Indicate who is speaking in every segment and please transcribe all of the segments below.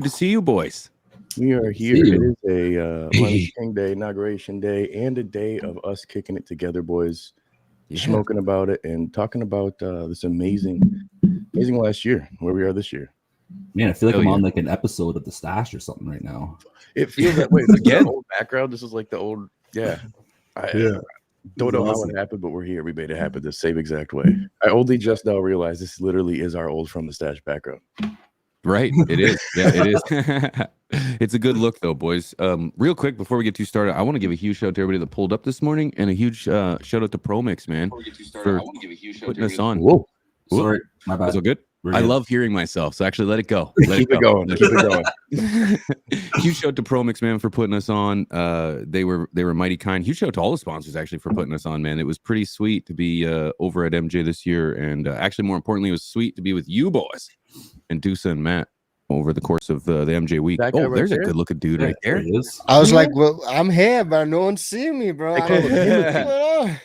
Speaker 1: to see you boys.
Speaker 2: We are here. It is a Money King Day, inauguration day, and a day of us kicking it together, boys. Yeah. Smoking about it and talking about this amazing last year, where we are this year.
Speaker 3: Man, I feel like I'm on like an episode of The Stash or something right now.
Speaker 2: It feels that way. This is the old background. This is like the old, I don't know how it happened, but we're here. We made it happen the same exact way. I only just now realized this literally is our old From the Stash background.
Speaker 1: Right, it is. Yeah, it is. It's a good look, though, boys. Real quick, before we get too started, I want to give a huge shout out to everybody that pulled up this morning, and a huge shout out to ProMix, man, for putting us on.
Speaker 3: Whoa. Sorry, my bad.
Speaker 1: That's all good. I love hearing myself, so actually let it go.
Speaker 2: Keep it going.
Speaker 1: Huge shout out to ProMix, man, for putting us on. They were mighty kind. Huge shout out to all the sponsors, actually, for putting us on, man. It was pretty sweet to be over at MJ this year, and actually, more importantly, it was sweet to be with you boys and Dusa and Matt over the course of the MJ week. Oh, there's a good looking dude right there.
Speaker 4: I was like, well, I'm here, but no one's seeing me, bro.
Speaker 2: Brother.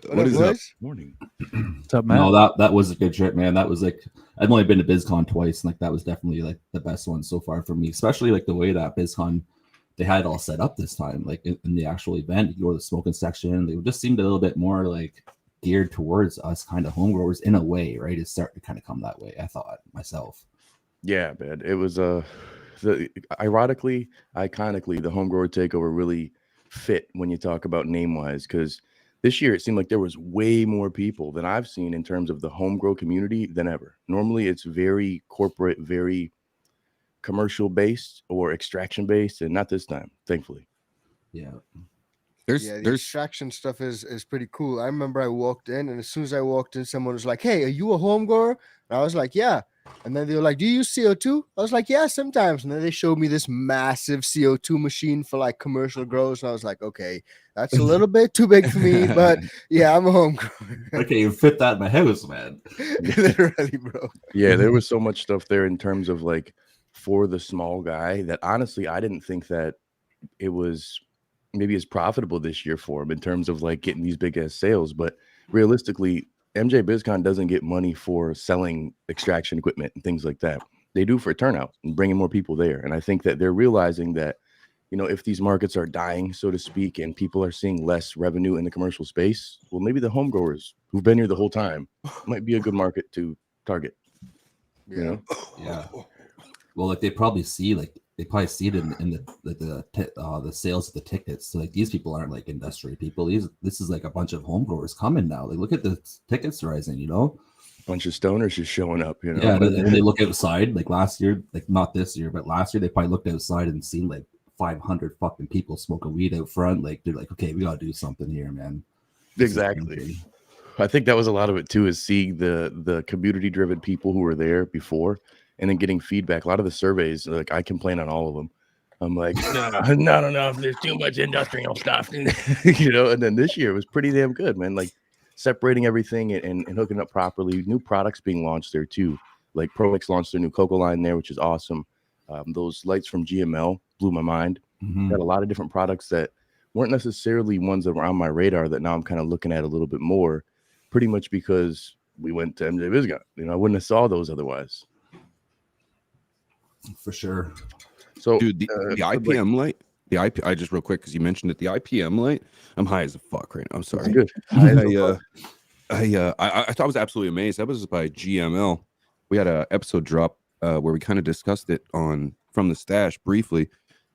Speaker 1: What is up?
Speaker 2: Morning.
Speaker 5: What's up, man?
Speaker 3: No, that was a good trip, man. That was like, I've only been to BizCon twice, and like that was definitely like the best one so far for me. Especially like the way that BizCon they had it all set up this time, like in the actual event. You go to the smoking section, they just seemed a little bit more like geared towards us kind of home growers in a way, right? It's starting to kind of come that way, I thought myself.
Speaker 2: Yeah, man. It was ironically, iconically, the Home Grower Takeover really fit when you talk about name-wise, because this year it seemed like there was way more people than I've seen in terms of the home grow community than ever. Normally it's very corporate, very commercial based or extraction based, and not this time, thankfully.
Speaker 3: Yeah.
Speaker 4: The extraction stuff is pretty cool. I remember I walked in, and as soon as I walked in, someone was like, "Hey, are you a home grower?" And I was like, "Yeah." And then they were like, "Do you use CO2?" I was like, "Yeah, sometimes." And then they showed me this massive CO2 machine for like commercial grows, and I was like, "Okay, that's a little bit too big for me, but yeah, I'm a home grower."
Speaker 3: Okay, you fit that in my house, man.
Speaker 4: Literally, bro.
Speaker 2: Yeah, there was so much stuff there in terms of like for the small guy that honestly I didn't think that it was maybe as profitable this year for him in terms of like getting these big ass sales. But realistically, MJ BizCon doesn't get money for selling extraction equipment and things like that. They do for turnout and bringing more people there. And I think that they're realizing that, you know, if these markets are dying, so to speak, and people are seeing less revenue in the commercial space, well, maybe the home growers who've been here the whole time might be a good market to target. You know?
Speaker 3: Yeah. Well, like they probably see it in the sales of the tickets. So like these people aren't like industry people. This is like a bunch of home growers coming now. Like look at the tickets rising, you know.
Speaker 2: A bunch of stoners just showing up, you know.
Speaker 3: Yeah, and they look outside like last year, like not this year, but last year they probably looked outside and seen like 500 fucking people smoking weed out front. Like they're like, okay, we gotta do something here, man.
Speaker 2: Exactly. I think that was a lot of it too, is seeing the community driven people who were there before. And then getting feedback. A lot of the surveys, like I complain on all of them. I'm like, not enough. There's too much industrial stuff, you know. And then this year it was pretty damn good, man. Like separating everything and hooking up properly. New products being launched there too. Like ProMix launched their new Coco line there, which is awesome. Those lights from GML blew my mind. Got a lot of different products that weren't necessarily ones that were on my radar that now I'm kind of looking at a little bit more, pretty much because we went to MJ BizCon. You know, I wouldn't have saw those otherwise.
Speaker 3: For sure.
Speaker 1: So, dude, the IPM light, I just real quick because you mentioned it. The IPM light, I'm high as a fuck right now. I'm sorry.
Speaker 2: Good.
Speaker 1: I thought I was absolutely amazed. That was by GML. We had a episode drop where we kind of discussed it on From the Stash briefly,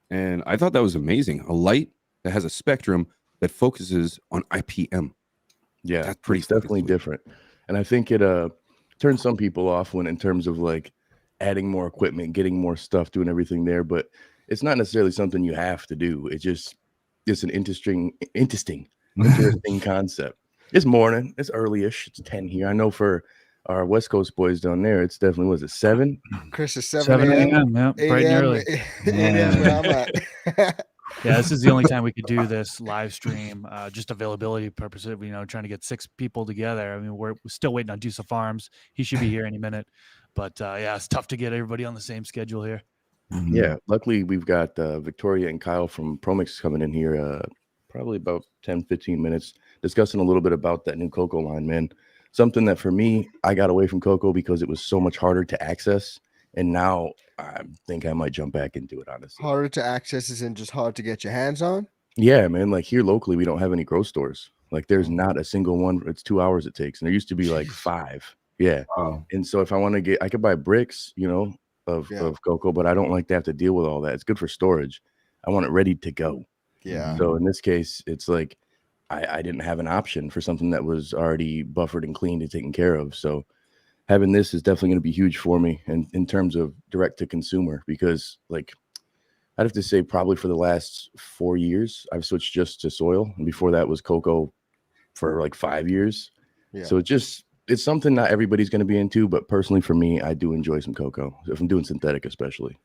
Speaker 1: and I thought that was amazing. A light that has a spectrum that focuses on IPM.
Speaker 2: Yeah,
Speaker 1: that's pretty
Speaker 2: definitely different, and I think it turns some people off when in terms of like adding more equipment, getting more stuff, doing everything there, but it's not necessarily something you have to do. It's an interesting concept. It's morning, it's early-ish, it's 10 here. I know for our West Coast boys down there, it's definitely, was it 7?
Speaker 4: Chris is 7 a.m.
Speaker 5: Yeah, bright and early.
Speaker 4: 8 a.m. where I'm at.
Speaker 5: Yeah, this is the only time we could do this live stream, just availability purposes. You know, trying to get 6 people together. I mean, we're still waiting on Dusa Farms. He should be here any minute. But yeah, it's tough to get everybody on the same schedule here.
Speaker 2: Yeah, luckily we've got Victoria and Kyle from ProMix coming in here probably about 10-15 minutes discussing a little bit about that new Coco line, man. Something that for me, I got away from Coco because it was so much harder to access And now I think I might jump back into it, honestly.
Speaker 4: Harder to access isn't just hard to get your hands on.
Speaker 2: Yeah, man. Like here locally, we don't have any grow stores. Like there's not a single one. It's 2 hours it takes. And there used to be like 5. Yeah.
Speaker 3: Wow.
Speaker 2: And so if I want to get, I could buy bricks, of cocoa, but I don't like to have to deal with all that. It's good for storage. I want it ready to go.
Speaker 4: Yeah.
Speaker 2: So in this case, it's like I didn't have an option for something that was already buffered and cleaned and taken care of. So having this is definitely going to be huge for me and in terms of direct to consumer, because like I'd have to say probably for the last 4 years, I've switched just to soil. And before that was cocoa for like 5 years.
Speaker 4: Yeah.
Speaker 2: So it's something not everybody's going to be into, but personally for me, I do enjoy some cocoa if I'm doing synthetic, especially.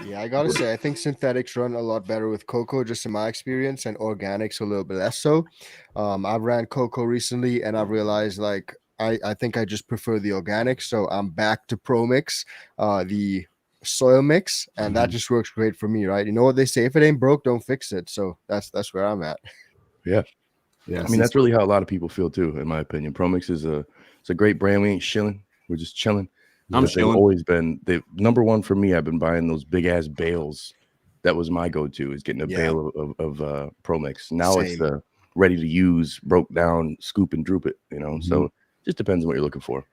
Speaker 4: Yeah, I gotta say, I think synthetics run a lot better with cocoa, just in my experience, and organics a little bit less so. I've ran cocoa recently, and I've realized like I think I just prefer the organics. So I'm back to ProMix, the soil mix, and that just works great for me, right? You know what they say: if it ain't broke, don't fix it. So that's where I'm at.
Speaker 2: Yeah.
Speaker 3: Yeah.
Speaker 2: I mean, that's really how a lot of people feel too, in my opinion. ProMix is it's a great brand. We ain't shilling. We're just chilling.
Speaker 1: I'm
Speaker 2: They've
Speaker 1: chilling.
Speaker 2: always been the number one for me. I've been buying those big ass bales. That was my go-to, is getting a bale of ProMix. Now it's the ready to use, broke down, scoop and droop it, So just depends on what you're looking for.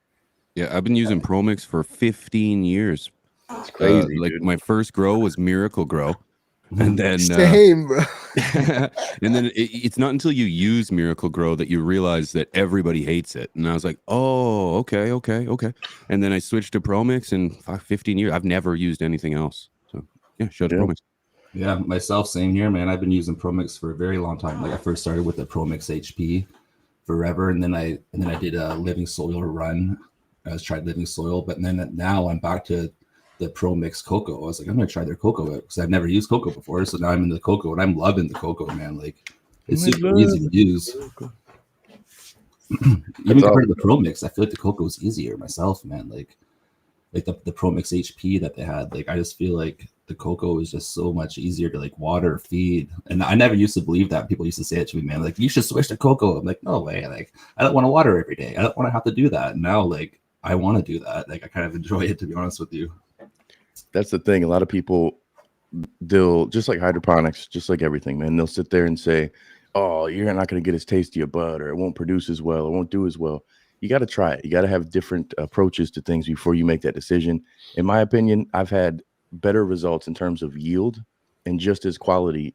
Speaker 1: Yeah, I've been using ProMix for 15 years.
Speaker 2: It's crazy.
Speaker 1: Like
Speaker 2: dude.
Speaker 1: my first grow was Miracle Grow. And then
Speaker 4: Same, bro.
Speaker 1: and then it's not until you use Miracle Grow that you realize that everybody hates it. And I was like, oh, okay. And then I switched to ProMix, and 15 years, I've never used anything else. So yeah, shout out to ProMix.
Speaker 3: Yeah, myself, same here, man. I've been using ProMix for a very long time. Like I first started with the ProMix HP forever, and then I did a living soil run. I tried living soil, but then now I'm back to the ProMix cocoa. I was like, I'm gonna try their cocoa because I've never used cocoa before. So now I'm in the cocoa, and I'm loving the cocoa, man. Like it's super easy to use. Even compared to the ProMix, I feel like the cocoa is easier myself, man. Like the ProMix HP that they had, like I just feel like the cocoa is just so much easier to like water, feed. And I never used to believe that. People used to say it to me, man, like you should switch to cocoa. I'm like, no way. Like I don't want to water every day. I don't want to have to do that. And now like I want to do that. Like I kind of enjoy it, to be honest with you.
Speaker 2: That's the thing. A lot of people, they'll just like hydroponics, just like everything, man. They'll sit there and say, oh, you're not going to get as tasty a bud, or it won't produce as well, it won't do as well. You got to try it. You got to have different approaches to things before you make that decision. In my opinion, I've had better results in terms of yield and just as quality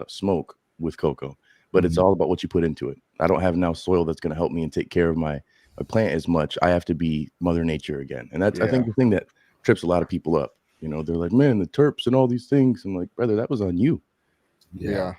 Speaker 2: smoke with cocoa, but it's all about what you put into it. I don't have now soil that's going to help me and take care of my plant as much. I have to be Mother Nature again. And that's, I think, the thing that trips a lot of people up. They're like, man, the terps and all these things. I'm like, brother, that was on you.
Speaker 4: Yeah.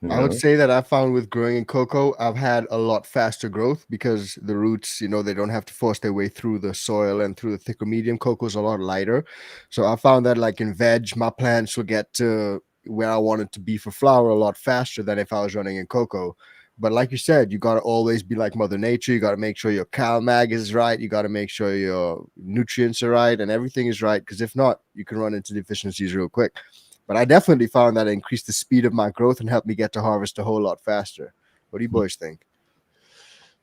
Speaker 4: I would say that I found with growing in cocoa, I've had a lot faster growth because the roots, they don't have to force their way through the soil and through the thicker medium. Cocoa is a lot lighter. So I found that like in veg, my plants will get to where I want it to be for flower a lot faster than if I was running in cocoa. But like you said, you got to always be like Mother Nature. You got to make sure your CalMag is right. You got to make sure your nutrients are right and everything is right. Because if not, you can run into deficiencies real quick. But I definitely found that it increased the speed of my growth and helped me get to harvest a whole lot faster. What do you boys think?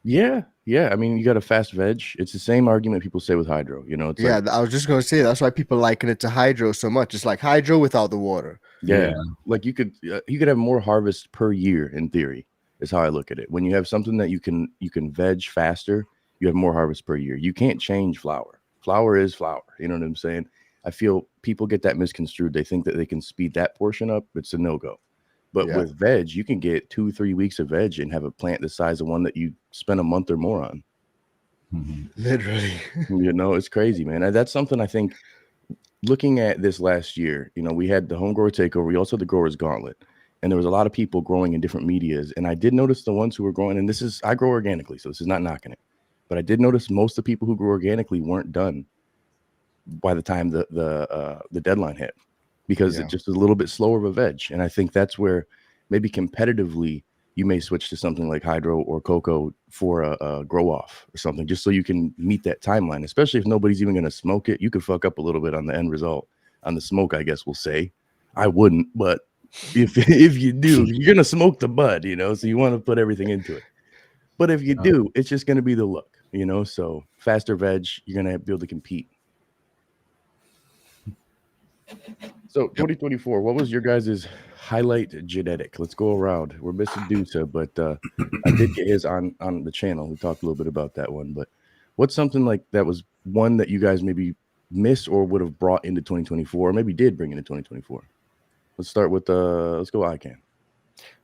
Speaker 2: Yeah. I mean, you got a fast veg. It's the same argument people say with hydro. It's like,
Speaker 4: I was just going to say that's why people liken it to hydro so much. It's like hydro without the water.
Speaker 2: Yeah. Like you could have more harvest per year in theory. Is how I look at it. When you have something that you can veg faster, you have more harvest per year. You can't change flour. Flour is flour. You know what I'm saying? I feel people get that misconstrued. They think that they can speed that portion up. It's a no-go. But with veg, you can get 2-3 weeks of veg and have a plant the size of one that you spend a month or more on.
Speaker 4: Literally.
Speaker 2: It's crazy, man. And that's something I think, looking at this last year, we had the Home Grower Takeover. We also had the Growers Gauntlet. And there was a lot of people growing in different medias. And I did notice the ones who were growing, and I grow organically, so this is not knocking it. But I did notice most of the people who grew organically weren't done by the time the deadline hit, because it just is a little bit slower of a veg. And I think that's where maybe competitively you may switch to something like hydro or cocoa for a grow off or something, just so you can meet that timeline, especially if nobody's even going to smoke it. You could fuck up a little bit on the end result. On the smoke, I guess we'll say. I wouldn't, but if you do, you're gonna smoke the bud, so you want to put everything into it. But if you do, it's just gonna be the look. so faster veg, you're going to be able to compete. So 2024, what was your guys' highlight genetic? Let's go around. We're missing Dusa, but I did get his on the channel. We talked a little bit about that one, but what's something like that was one that you guys maybe missed or would have brought into 2024, or maybe did bring into 2024? Let's start with let's go ICANN.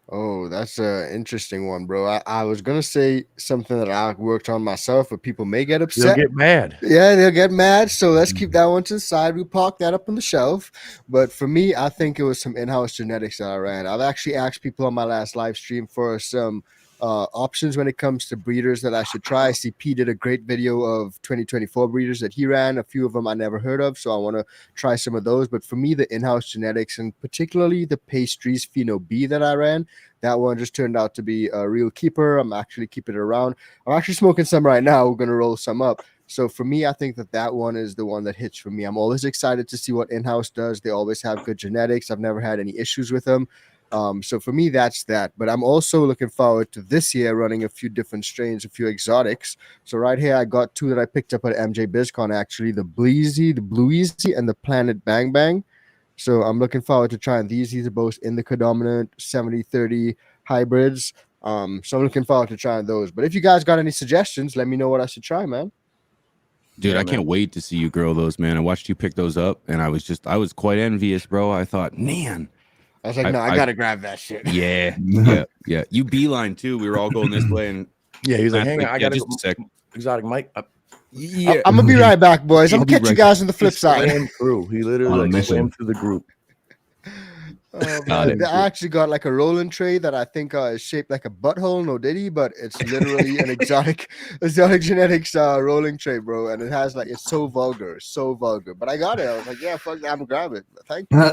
Speaker 4: Oh, that's an interesting one, bro. I was gonna say something that I worked on myself, but people may get upset.
Speaker 2: They'll get mad.
Speaker 4: Yeah, they'll get mad. So let's keep that one to the side. We park that up on the shelf. But for me, I think it was some in-house genetics that I ran. I've actually asked people on my last live stream for some options when it comes to breeders that I should try. CP did a great video of 2024 breeders that he ran. A few of them I never heard of, so I want to try some of those. But for me, the in-house genetics, and particularly the pastries Pheno B that I ran, that one just turned out to be a real keeper. I'm actually keeping it around. I'm actually smoking some right now. We're going to roll some up. So for me, I think that one is the one that hits for me. I'm always excited to see what in-house does. They always have good genetics. I've never had any issues with them. So for me, that's that. But I'm also looking forward to this year running a few different strains, a few exotics. So right here, I got two that I picked up at MJ BizCon, actually, the Bleezy, the Blueezy, and the Planet Bang Bang. So I'm looking forward to trying these. These are both indica dominant 70-30 hybrids. So I'm looking forward to trying those. But if you guys got any suggestions, let me know what I should try, man.
Speaker 1: Dude, I can't wait to see you grow those, man. I watched you pick those up, and I was quite envious, bro. I thought, man.
Speaker 4: I was like, I gotta grab that shit.
Speaker 1: Yeah. You beeline too. We were all going this way, and
Speaker 2: yeah, he was like, hang on, I gotta
Speaker 1: just
Speaker 2: go.
Speaker 1: a sec.
Speaker 2: Exotic Mike.
Speaker 4: I'm gonna be right back, boys. I'm gonna catch you guys on the flip side.
Speaker 2: He literally swam through the group.
Speaker 4: I actually got like a rolling tray that I think is shaped like a butthole, no diddy, but it's literally an exotic genetics rolling tray, bro. And it has like, it's so vulgar. But I got it. I was like, yeah, fuck that, I'm gonna grab it. Thank you.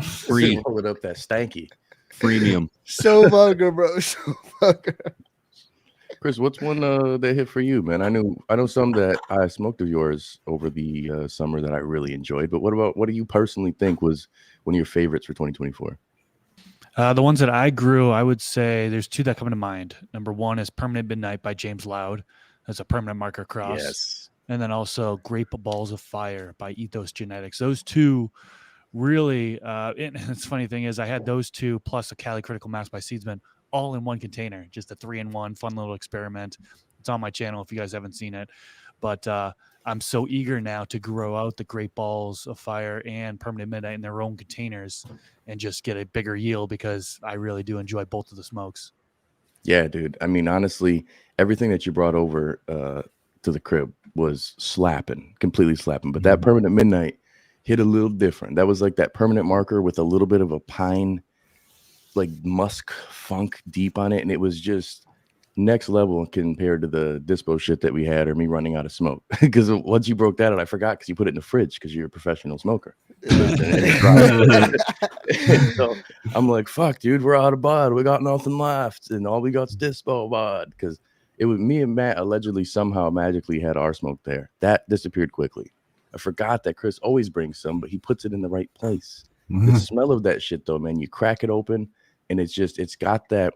Speaker 2: Free. Roll it up that stanky.
Speaker 1: Freemium.
Speaker 4: So vulgar, bro. So vulgar.
Speaker 2: Chris, what's one that hit for you, man? I know some that I smoked of yours over the summer that I really enjoyed. But what do you personally think was one of your favorites for 2024?
Speaker 5: The ones that I grew, I would say there's two that come to mind. Number one is Permanent Midnight by James Loud. That's a permanent marker cross.
Speaker 2: Yes.
Speaker 5: And then also Grape Balls of Fire by Ethos Genetics. Those two really, and the funny thing is I had those two plus a Cali Critical Mass by Seedsman all in one container, just a 3-in-1 fun little experiment. It's on my channel if you guys haven't seen it. But I'm so eager now to grow out the Great Balls of Fire and Permanent Midnight in their own containers and just get a bigger yield, because I really do enjoy both of the smokes.
Speaker 2: Yeah, dude. I mean, honestly, everything that you brought over to the crib was completely slapping. But that Permanent Midnight hit a little different. That was like that permanent marker with a little bit of a pine, like musk funk deep on it. And it was just next level compared to the dispo shit that we had, or me running out of smoke. Because once you broke that out, I forgot, because you put it in the fridge because you're a professional smoker. So I'm like, fuck, dude, we're out of bud. We got nothing left. And all we got's dispo bud. Because it was me and Matt allegedly somehow magically had our smoke there. That disappeared quickly. I forgot that Chris always brings some, but he puts it in the right place. The smell of that shit, though, man, you crack it open, and it's got that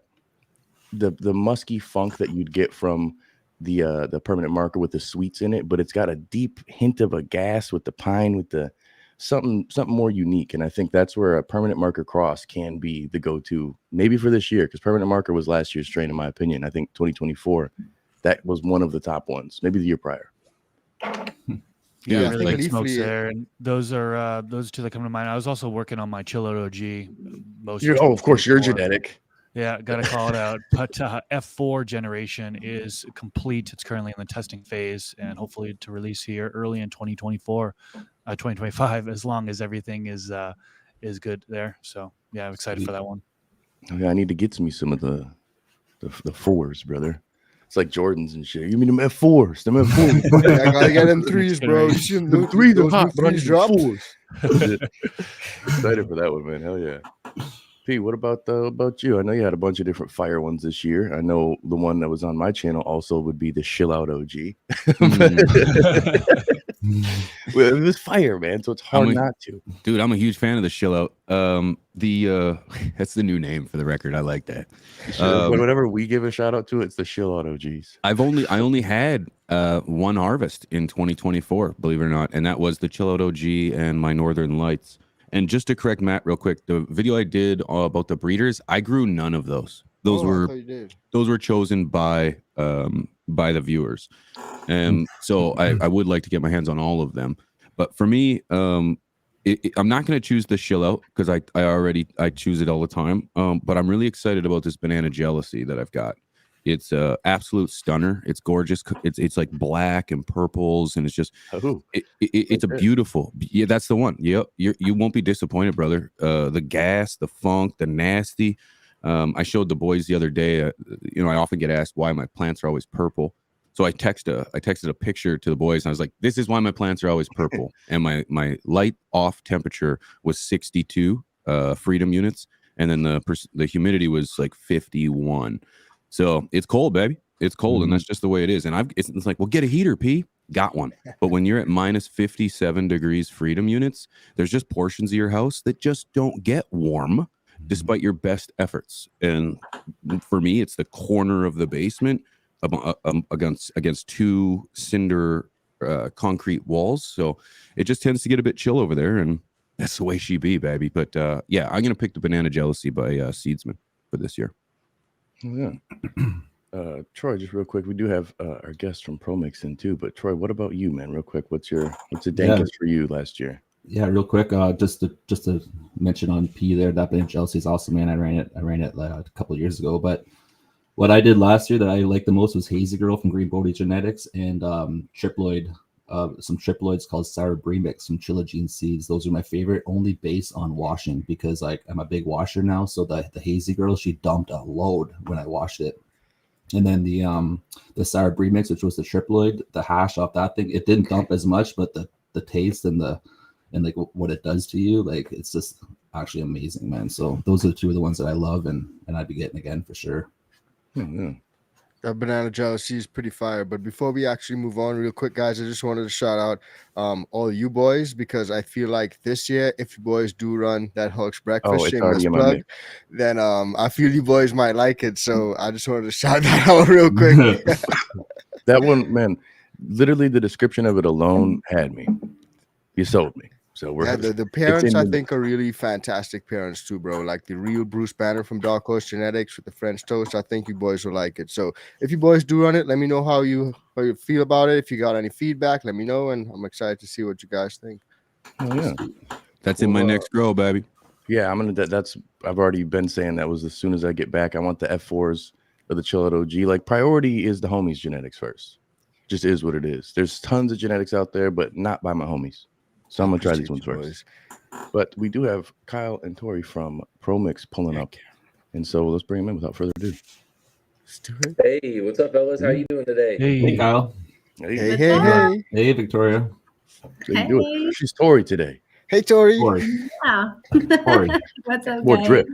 Speaker 2: the musky funk that you'd get from the permanent marker with the sweets in it, but it's got a deep hint of a gas with the pine, with the something more unique. And I think that's where a permanent marker cross can be the go-to, maybe for this year, because permanent marker was last year's strain, in my opinion. I think 2024, that was one of the top ones, maybe the year prior.
Speaker 5: Yeah, really good smokes there, and those are those two that come to mind. I was also working on my Chill Out OG.
Speaker 2: Of course, you're genetic.
Speaker 5: Yeah, got to call it out. But F4 generation is complete. It's currently in the testing phase, and hopefully to release here early in 2025, as long as everything is good there. So yeah, I'm excited for that one.
Speaker 2: Okay, I need to get me some of the fours, brother. It's like Jordans and shit. You mean them F4s? Them F4s.
Speaker 4: I gotta get them threes, bro. You see them
Speaker 2: threes are hot, but I need
Speaker 4: drop.
Speaker 2: Excited for that one, man. Hell yeah. P, what about you? I know you had a bunch of different fire ones this year. I know the one that was on my channel also would be the Chill Out OG. Well, it was fire, man. So it's hard not to.
Speaker 1: Dude, I'm a huge fan of the Chill Out. That's the new name for the record. I like that.
Speaker 2: Whenever we give a shout out to it, it's the Chill Out OGs.
Speaker 1: I only had one harvest in 2024, believe it or not, and that was the Chill Out OG and my Northern Lights. And just to correct Matt real quick, the video I did about the breeders, I grew none of those. Those were chosen by the viewers, and so I would like to get my hands on all of them. But for me, I'm not going to choose the Chill Out because I choose it all the time. But I'm really excited about this Banana Jealousy that I've got. It's a absolute stunner. It's gorgeous. It's like black and purples, and it's just it's a beautiful. Yeah, that's the one. Yep, you won't be disappointed, brother. The gas, the funk, the nasty. I showed the boys the other day. I often get asked why my plants are always purple. So I texted a picture to the boys, and I was like, "This is why my plants are always purple." And my light off temperature was 62 freedom units, and then the humidity was like 51. So it's cold, baby. It's cold, and that's just the way it is. And it's like, well, get a heater, P. Got one. But when you're at minus 57 degrees freedom units, there's just portions of your house that just don't get warm, despite your best efforts. And for me, it's the corner of the basement against two cinder concrete walls, so it just tends to get a bit chill over there, and that's the way she be, baby. But yeah, I'm gonna pick the Banana Jealousy by Seedsman for this year.
Speaker 2: Yeah. Troy, just real quick, we do have our guest from ProMix in too, but Troy, what about you, man? Real quick, what's the dankest for you last year?
Speaker 3: Yeah, real quick, just to mention on P there, that Banana Jealousy is awesome, man. I ran it a couple of years ago, but what I did last year that I liked the most was Hazy Girl from Green Bodie Genetics and triploid, some triploids called Sour Premix from Chilogene Seeds. Those are my favorite, only based on washing, because I'm a big washer now. So the Hazy Girl, she dumped a load when I washed it. And then the Sour Premix, which was the triploid, the hash off that thing, it didn't dump as much, but the taste and like what it does to you, like it's just actually amazing, man. So those are two of the ones that I love, and I'd be getting again for sure.
Speaker 4: That Banana Jealousy is pretty fire. But before we actually move on real quick, guys, I just wanted to shout out all you boys, because I feel like this year, if you boys do run that Hulk's Breakfast shameless plug, then I feel you boys might like it. So I just wanted to shout that out real quick.
Speaker 2: That one, man, literally the description of it alone had me. You sold me. So
Speaker 4: the parents, I think, are really fantastic parents too, bro. Like the real Bruce Banner from Dark Horse Genetics with the French toast. I think you boys will like it. So if you boys do run it, let me know how you feel about it. If you got any feedback, let me know, and I'm excited to see what you guys think.
Speaker 2: Oh yeah,
Speaker 1: that's in my next grow, baby.
Speaker 2: Yeah, I'm gonna. I've already been saying that was as soon as I get back. I want the F4s or the Chill Out OG. Like priority is the homies genetics first. Just is what it is. There's tons of genetics out there, but not by my homies. So I'm gonna try these ones first. But we do have Kyle and Tori from ProMix pulling up, and so let's bring them in without further ado.
Speaker 4: Let's do it.
Speaker 6: Hey, what's up, fellas? How you doing today?
Speaker 3: Hey Kyle.
Speaker 2: Hey,
Speaker 3: Victoria.
Speaker 2: Hey. She's Tori today.
Speaker 4: Hey, Tori.
Speaker 7: Yeah.
Speaker 3: Tori.
Speaker 7: What's up,
Speaker 2: More
Speaker 7: guys?
Speaker 2: drip.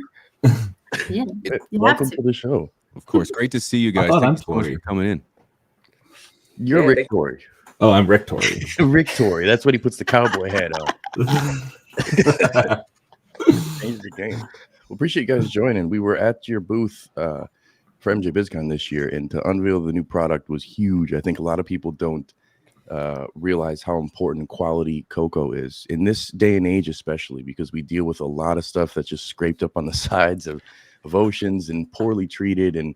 Speaker 7: Yeah.
Speaker 2: Welcome to the show.
Speaker 1: Of course, great to see you guys. Thanks so much for coming in.
Speaker 2: You're Rick Tori.
Speaker 3: Oh, I'm Rick Tori.
Speaker 2: Rick Tori. That's what he puts the cowboy hat on. Change the game. Well, appreciate you guys joining. We were at your booth for MJ BizCon this year, and to unveil the new product was huge. I think a lot of people don't realize how important quality cocoa is in this day and age, especially because we deal with a lot of stuff that's just scraped up on the sides of oceans and poorly treated, and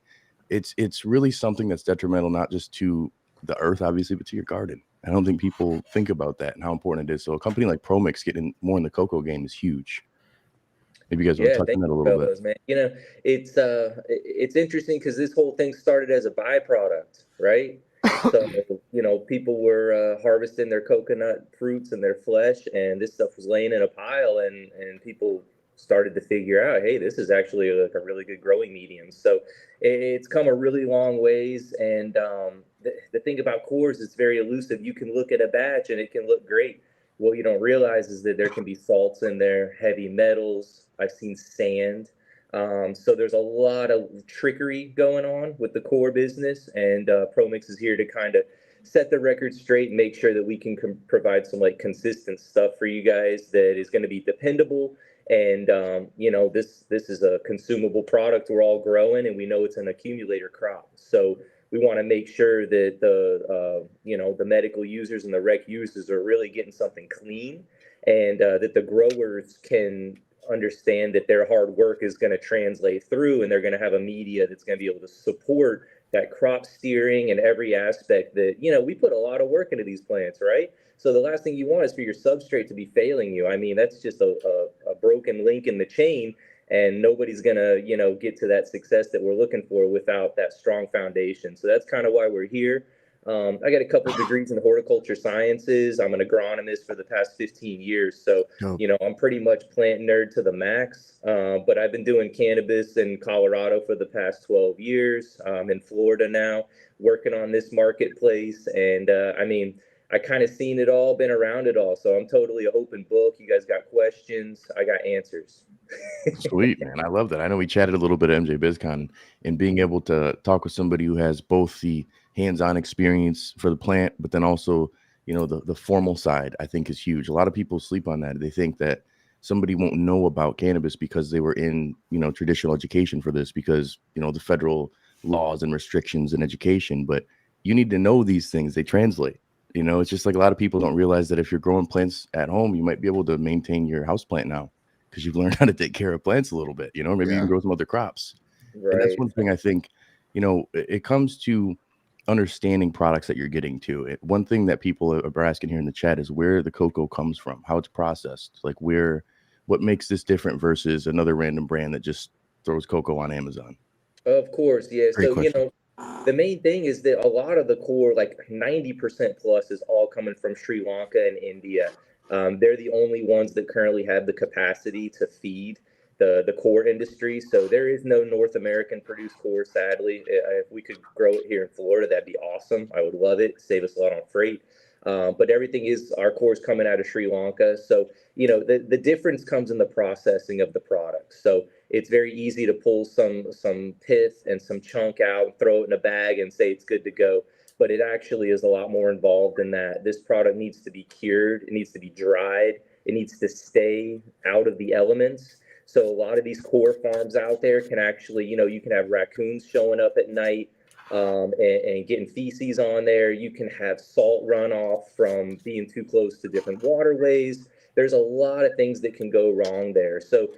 Speaker 2: it's really something that's detrimental not just to the earth, obviously, but to your garden. I don't think people think about that and how important it is. So a company like ProMix getting more in the cocoa game is huge. Maybe you guys want to touch on that a little bit.
Speaker 6: Man. You know, it's interesting because this whole thing started as a byproduct, right? So, you know, people were harvesting their coconut fruits and their flesh, and this stuff was laying in a pile, and people started to figure out, hey, this is actually like a really good growing medium. So it's come a really long ways. And the thing about cores, it's very elusive. You can look at a batch and it can look great. What you don't realize is that there can be salts in there, heavy metals. I've seen sand. So there's a lot of trickery going on with the core business, and ProMix is here to kind of set the record straight and make sure that we can provide some like consistent stuff for you guys that is going to be dependable. And this is a consumable product we're all growing, and we know it's an accumulator crop. So we want to make sure that the medical users and the rec users are really getting something clean, and that the growers can understand that their hard work is going to translate through, and they're going to have a media that's going to be able to support that crop steering and every aspect that, we put a lot of work into these plants, right? So the last thing you want is for your substrate to be failing you. I mean, that's just a broken link in the chain, and nobody's going to, get to that success that we're looking for without that strong foundation. So that's kind of why we're here. I got a couple of degrees in horticulture sciences. I'm an agronomist for the past 15 years. So, I'm pretty much plant nerd to the max. But I've been doing cannabis in Colorado for the past 12 years. I'm in Florida now, working on this marketplace. And I kind of seen it all, been around it all. So I'm totally an open book. You guys got questions, I got answers.
Speaker 2: Sweet, man. I love that. I know we chatted a little bit at MJ BizCon, and being able to talk with somebody who has both the hands-on experience for the plant, but then also, the formal side, I think is huge. A lot of people sleep on that. They think that somebody won't know about cannabis because they were in, traditional education for this, because, the federal laws and restrictions in education. But you need to know these things. They translate. It's just like a lot of people don't realize that if you're growing plants at home, you might be able to maintain your house plant now because you've learned how to take care of plants a little bit. Maybe you can grow some other crops.
Speaker 6: Right.
Speaker 2: And that's one thing I think, it comes to understanding products that you're getting to. One thing that people are asking here in the chat is where the cocoa comes from, how it's processed, like what makes this different versus another random brand that just throws cocoa on Amazon.
Speaker 6: Of course, yeah.
Speaker 2: Great
Speaker 6: So,
Speaker 2: question.
Speaker 6: the main thing is that a lot of the core, like 90% plus, is all coming from Sri Lanka and India. They're the only ones that currently have the capacity to feed the core industry. So there is no North American produced core, sadly. If we could grow it here in Florida, that'd be awesome. I would love it. Save us a lot on freight. But everything is, our core is coming out of Sri Lanka. So, the difference comes in the processing of the product. So it's very easy to pull some pith and some chunk out, throw it in a bag and say it's good to go. But it actually is a lot more involved in that. This product needs to be cured. It needs to be dried. It needs to stay out of the elements. So a lot of these core farms out there can actually, you can have raccoons showing up at night and getting feces on there. You can have salt runoff from being too close to different waterways. There's a lot of things that can go wrong there. So,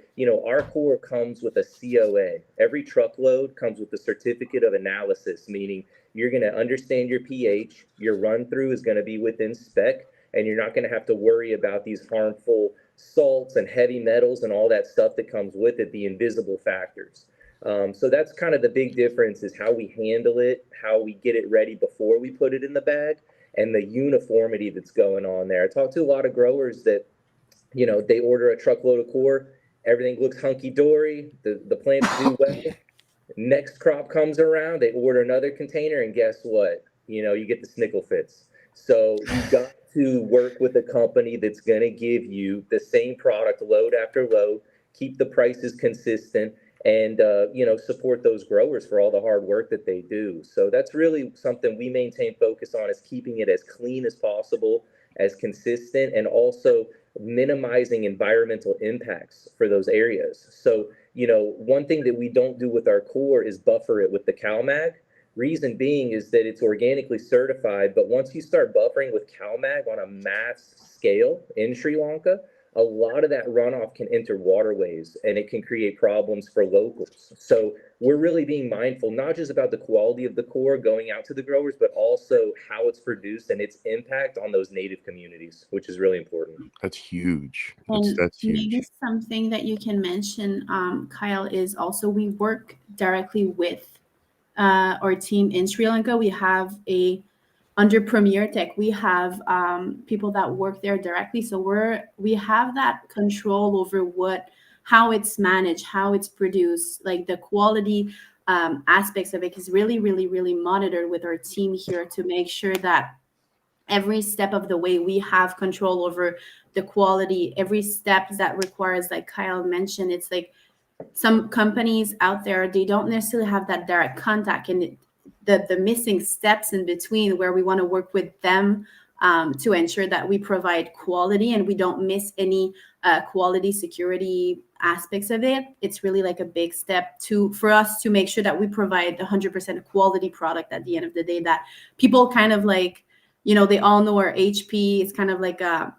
Speaker 6: our core comes with a COA. Every truckload comes with a certificate of analysis, meaning you're going to understand your pH. Your run through is going to be within spec, and you're not going to have to worry about these harmful salts and heavy metals and all that stuff that comes with it, the invisible factors. So that's kind of the big difference, is how we handle it, how we get it ready before we put it in the bag, and the uniformity that's going on there. I talked to a lot of growers that, they order a truckload of core, everything looks hunky-dory, the plants do well. Next crop comes around, they order another container, and guess what? You get the snickle fits. So you've got to work with a company that's going to give you the same product load after load, keep the prices consistent, and support those growers for all the hard work that they do. So that's really something we maintain focus on, is keeping it as clean as possible, as consistent, and also minimizing environmental impacts for those areas. So, one thing that we don't do with our core is buffer it with the CalMag. Reason being is that it's organically certified, but once you start buffering with CalMag on a mass scale in Sri Lanka, a lot of that runoff can enter waterways, and it can create problems for locals. So we're really being mindful, not just about the quality of the core going out to the growers, but also how it's produced and its impact on those native communities, which is really important.
Speaker 2: That's huge.
Speaker 7: And
Speaker 2: That's huge.
Speaker 7: maybe something that you can mention, Kyle, is also we work directly with our team in Sri Lanka. We have under Premier Tech, we have people that work there directly. So we have that control over how it's managed, how it's produced, like the quality aspects of it is really, really, really monitored with our team here to make sure that every step of the way we have control over the quality. Every step that requires, like Kyle mentioned, it's like some companies out there, they don't necessarily have that direct contact, and the missing steps in between, where we want to work with them to ensure that we provide quality and we don't miss any quality security aspects of it. It's really like a big step for us to make sure that we provide 100% quality product at the end of the day, that people kind of like, you know, they all know our HP. It's kind of like a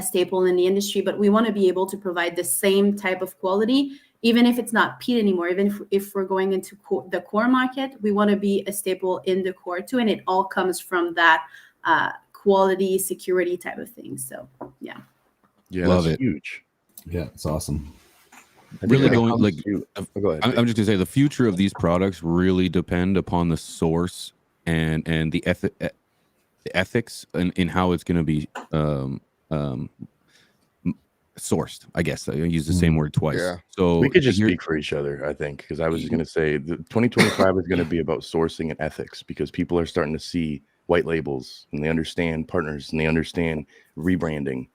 Speaker 7: staple in the industry, but we want to be able to provide the same type of quality, even if it's not peat anymore. Even if we're going into the core market, we want to be a staple in the core too, and it all comes from that quality security type of thing. So yeah,
Speaker 1: Love
Speaker 2: that's
Speaker 1: it.
Speaker 2: huge.
Speaker 3: Yeah, it's awesome.
Speaker 1: Really going like
Speaker 2: go ahead.
Speaker 1: I'm just gonna say the future of these products really depend upon the source and the ethics in how it's going to be sourced. I guess I use the same word twice.
Speaker 4: Yeah.
Speaker 1: So
Speaker 2: we could just speak for each other, I think, because I was just going to say the 2025 is going to be about sourcing and ethics, because people are starting to see white labels and they understand partners and they understand rebranding.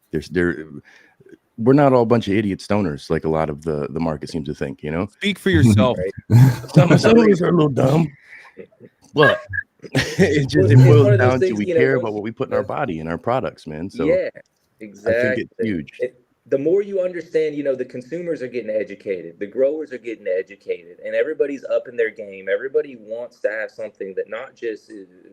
Speaker 2: We're not all a bunch of idiot stoners like a lot of the market seems to think, you know.
Speaker 1: Speak for yourself.
Speaker 2: Some of us are a little dumb, but it boils down to we care about what we put in our body and our products, man. So
Speaker 6: yeah, exactly.
Speaker 2: I think it's huge.
Speaker 6: The more you understand, you know, the consumers are getting educated, the growers are getting educated, and everybody's up in their game. Everybody wants to have something that not just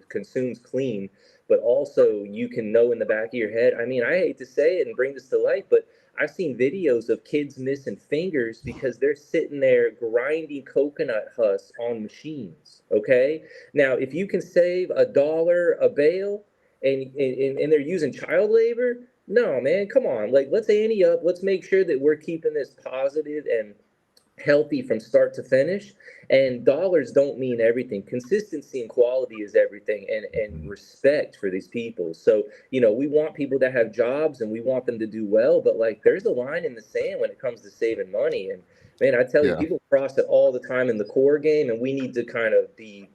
Speaker 6: consumes clean, but also you can know in the back of your head. I mean, I hate to say it and bring this to life, but I've seen videos of kids missing fingers because they're sitting there grinding coconut husks on machines. Okay. Now, if you can save $1 a bale and they're using child labor, no, man, come on. Like, let's ante up. Let's make sure that we're keeping this positive and healthy from start to finish. And dollars don't mean everything. Consistency and quality is everything, and respect for these people. So, you know, we want people that have jobs and we want them to do well, but like there's a line in the sand when it comes to saving money. And man, I tell you, people cross it all the time in the core game, and we need to kind of be,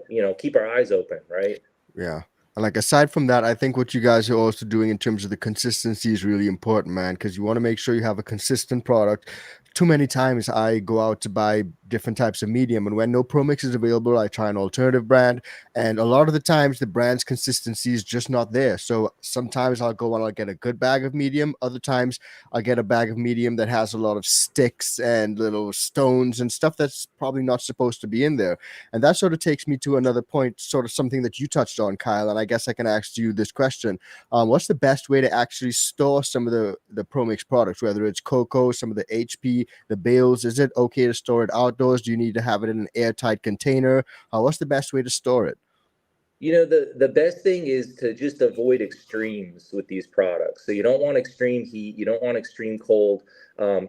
Speaker 6: you know, keep our eyes open, right?
Speaker 4: Yeah. And like, aside from that, I think what you guys are also doing in terms of the consistency is really important, man, because you want to make sure you have a consistent product. Too many times I go out to buy different types of medium, and when no ProMix is available, I try an alternative brand, and a lot of the times the brand's consistency is just not there. So sometimes I'll go and I'll get a good bag of medium. Other times I'll get a bag of medium that has a lot of sticks and little stones and stuff that's probably not supposed to be in there. And that sort of takes me to another point, sort of something that you touched on, Kyle, and I guess I can ask you this question. What's the best way to actually store some of the ProMix products, whether it's Coco, some of the HP, the bales? Is it okay to store it outdoors? Do you need to have it in an airtight container? What's the best way to store it?
Speaker 6: You know, the best thing is to just avoid extremes with these products. So you don't want extreme heat. You don't want extreme cold.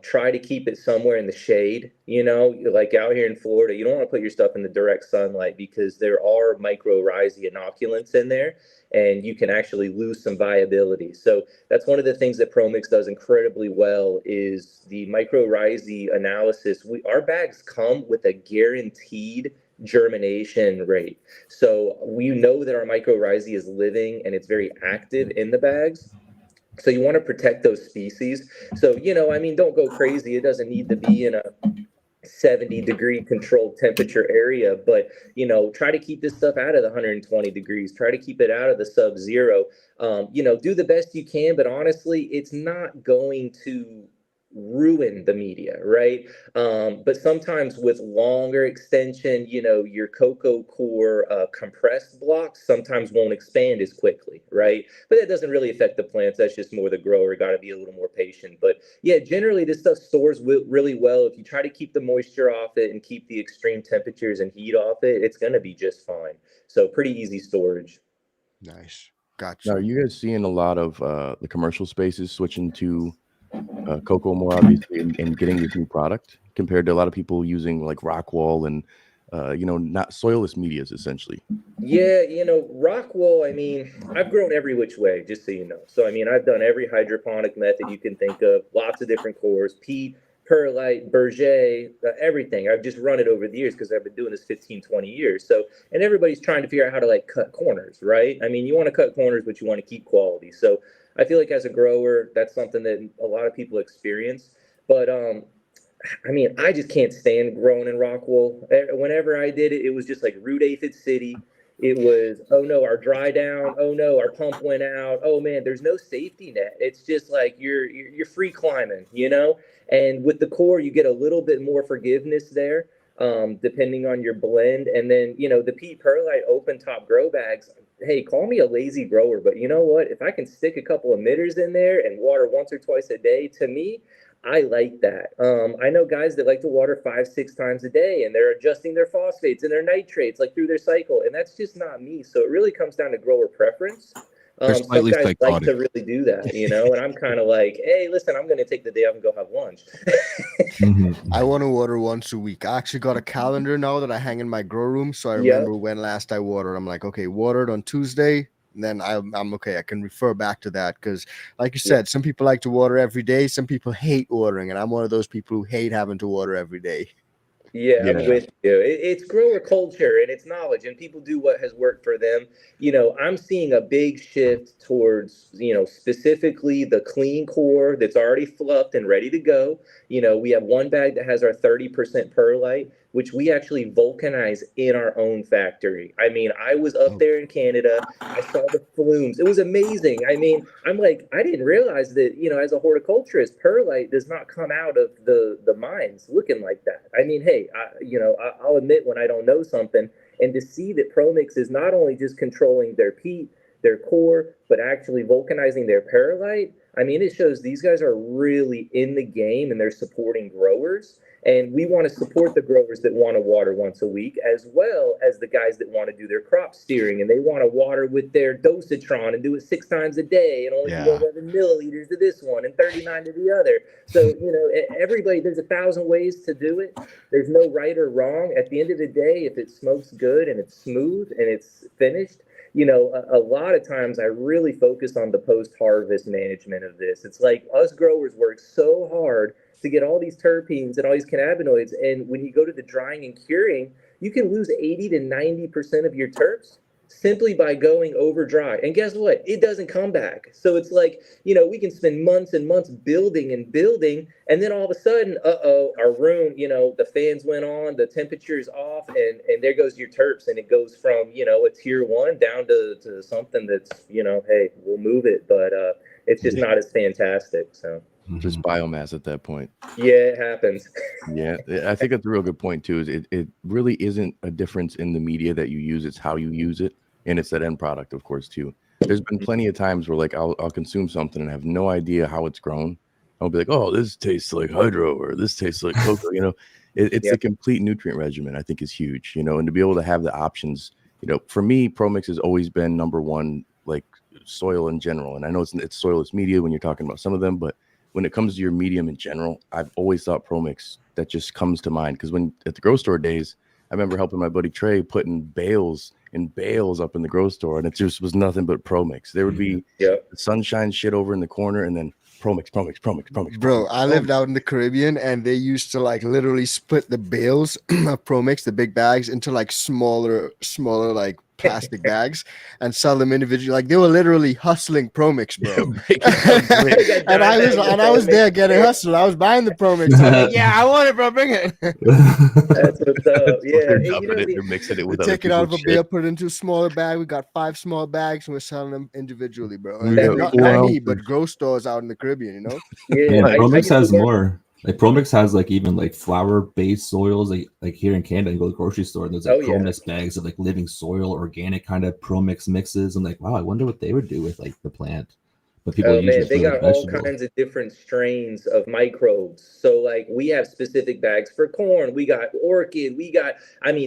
Speaker 6: Try to keep it somewhere in the shade, you know, like out here in Florida. You don't want to put your stuff in the direct sunlight because there are mycorrhizae inoculants in there, and you can actually lose some viability. So that's one of the things that ProMix does incredibly well is the mycorrhizae analysis. Our bags come with a guaranteed germination rate. So we know that our mycorrhizae is living and it's very active in the bags. So you want to protect those species. So, you know, I mean, don't go crazy. It doesn't need to be in a 70-degree controlled temperature area, but, you know, try to keep this stuff out of the 120 degrees. Try to keep it out of the sub-zero. You know, do the best you can, but honestly, it's not going to ruin the media, right? But sometimes with longer extension, you know, your Coco core compressed blocks sometimes won't expand as quickly, right? But that doesn't really affect the plants. That's just more the grower. Got to be a little more patient. But yeah, generally this stuff stores really well. If you try to keep the moisture off it and keep the extreme temperatures and heat off it, it's going to be just fine. So pretty easy storage.
Speaker 4: Nice. Gotcha.
Speaker 2: Now, are you guys seeing a lot of the commercial spaces switching to Coco more obviously and getting this new product compared to a lot of people using like rock wool and you know, not soilless medias essentially?
Speaker 6: Yeah, you know, rock wool, I mean, I've grown every which way, just so you know. So I mean, I've done every hydroponic method you can think of, lots of different cores, peat, perlite, berger, everything. I've just run it over the years because I've been doing this 15, 20 years. So, and everybody's trying to figure out how to like cut corners, right? I mean, you want to cut corners, but you want to keep quality. So I feel like as a grower, that's something that a lot of people experience. But I mean, I just can't stand growing in Rockwool. Whenever I did it, it was just like root aphid city. It was, oh no, our dry down. Oh no, our pump went out. Oh man, there's no safety net. It's just like you're free climbing, you know. And with the core, you get a little bit more forgiveness there, depending on your blend. And then the peat perlite open top grow bags. Hey, call me a lazy grower, but you know what? If I can stick a couple of emitters in there and water once or twice a day, to me, I like that. I know guys that like to water 5-6 times a day, and they're adjusting their phosphates and their nitrates like through their cycle, and that's just not me. So it really comes down to grower preference. Some
Speaker 1: slightly
Speaker 6: guys like
Speaker 1: psychotic.
Speaker 6: to really do that, and I'm kind of like, hey, listen, I'm going to take the day off and go have lunch.
Speaker 4: I want to water once a week. I actually got a calendar now that I hang in my grow room, so I
Speaker 6: Yep.
Speaker 4: remember when last I watered. I'm like, okay, watered on Tuesday. And then I'm okay. I can refer back to that because, like you said, some people like to water every day. Some people hate watering, and I'm one of those people who hate having to water every day.
Speaker 6: Yeah, I'm with you. It's grower culture and it's knowledge, and people do what has worked for them. I'm seeing a big shift towards, specifically the clean core that's already fluffed and ready to go. We have one bag that has our 30% perlite, which we actually vulcanize in our own factory. I mean, I was up there in Canada. I saw the flumes. It was amazing. I mean, I'm like, I didn't realize that, as a horticulturist, perlite does not come out of the mines looking like that. I mean, hey, I'll admit when I don't know something, and to see that ProMix is not only just controlling their peat, their core, but actually vulcanizing their perlite. I mean, it shows these guys are really in the game and they're supporting growers. And we want to support the growers that want to water once a week, as well as the guys that want to do their crop steering and they want to water with their dosatron and do it 6 times a day and only do 11 milliliters to this one and 39 to the other. So, everybody, there's 1,000 ways to do it. There's no right or wrong. At the end of the day, if it smokes good and it's smooth and it's finished, a lot of times I really focus on the post-harvest management of this. It's like us growers work so hard to get all these terpenes and all these cannabinoids. And when you go to the drying and curing, you can lose 80 to 90% of your terps simply by going over dry. And guess what? It doesn't come back. So it's like, we can spend months and months building. And then all of a sudden, our room, the fans went on, the temperature is off, and there goes your terps. And it goes from, a tier 1 down to something that's, hey, we'll move it. But it's just not as fantastic. So.
Speaker 2: Just biomass at that point.
Speaker 6: Yeah, it happens.
Speaker 2: Yeah, I think that's a real good point too. Is it really isn't a difference in the media that you use, it's how you use it, and it's that end product, of course, too. There's been plenty of times where like I'll consume something and have no idea how it's grown. I'll be like, oh, this tastes like hydro, or this tastes like cocoa. It's a complete nutrient regimen. I think is huge. And to be able to have the options. For me, ProMix has always been number one, like soil in general. And I know it's soilless media when you're talking about some of them, but when it comes to your medium in general, I've always thought ProMix. That just comes to mind because when at the grow store days, I remember helping my buddy Trey putting bales and bales up in the grow store, and it just was nothing but ProMix. There would be the sunshine shit over in the corner, and then ProMix.
Speaker 4: Bro, I lived out in the Caribbean, and they used to like literally split the bales of ProMix, the big bags, into like smaller like plastic bags and sell them individually. Like they were literally hustling ProMix, bro. and I was there getting hustled. I was buying the ProMix. Like, yeah, I want it, bro. Bring it.
Speaker 6: That's what's up. Yeah,
Speaker 2: they're mixing it with
Speaker 4: take it out of a bale, put it into a smaller bag. We got 5 small bags, and we're selling them individually, bro. And not me, but grow stores out in the Caribbean,
Speaker 3: Yeah, ProMix has more. Like ProMix has like even like flower-based soils, like here in Canada, you go to the grocery store and there's like ProMix bags of like living soil, organic kind of ProMix mixes. I'm like, wow, I wonder what they would do with like the plant. But people use it
Speaker 6: they
Speaker 3: for
Speaker 6: got all kinds of different strains of microbes. So like we have specific bags for corn, we got orchid, we got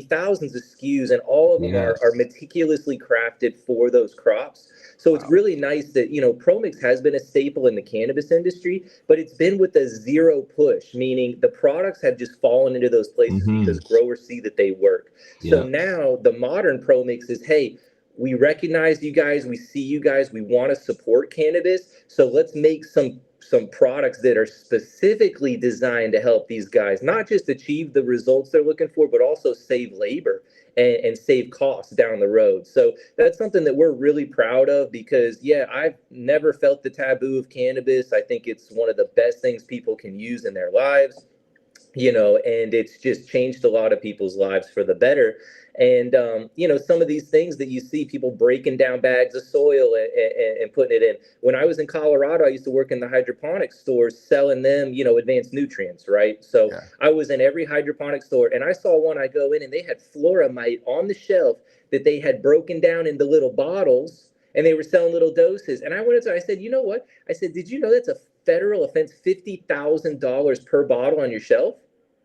Speaker 6: thousands of SKUs, and all of them are meticulously crafted for those crops. So it's really nice that, ProMix has been a staple in the cannabis industry, but it's been with a zero push, meaning the products have just fallen into those places because growers see that they work. So now the modern ProMix is, hey, we recognize you guys, we see you guys, we want to support cannabis. So let's make some products that are specifically designed to help these guys, not just achieve the results they're looking for, but also save labor and save costs down the road. So that's something that we're really proud of because, I've never felt the taboo of cannabis. I think it's one of the best things people can use in their lives. and it's just changed a lot of people's lives for the better. And, some of these things that you see people breaking down bags of soil and putting it in. When I was in Colorado, I used to work in the hydroponic stores selling them, advanced nutrients, right? So
Speaker 4: Yeah.
Speaker 6: I was in every hydroponic store, and I saw one. I go in and they had Floramite on the shelf that they had broken down into little bottles, and they were selling little doses. And I went into, I said, you know what? I said, did you know that's a federal offense, $50,000 per bottle on your shelf?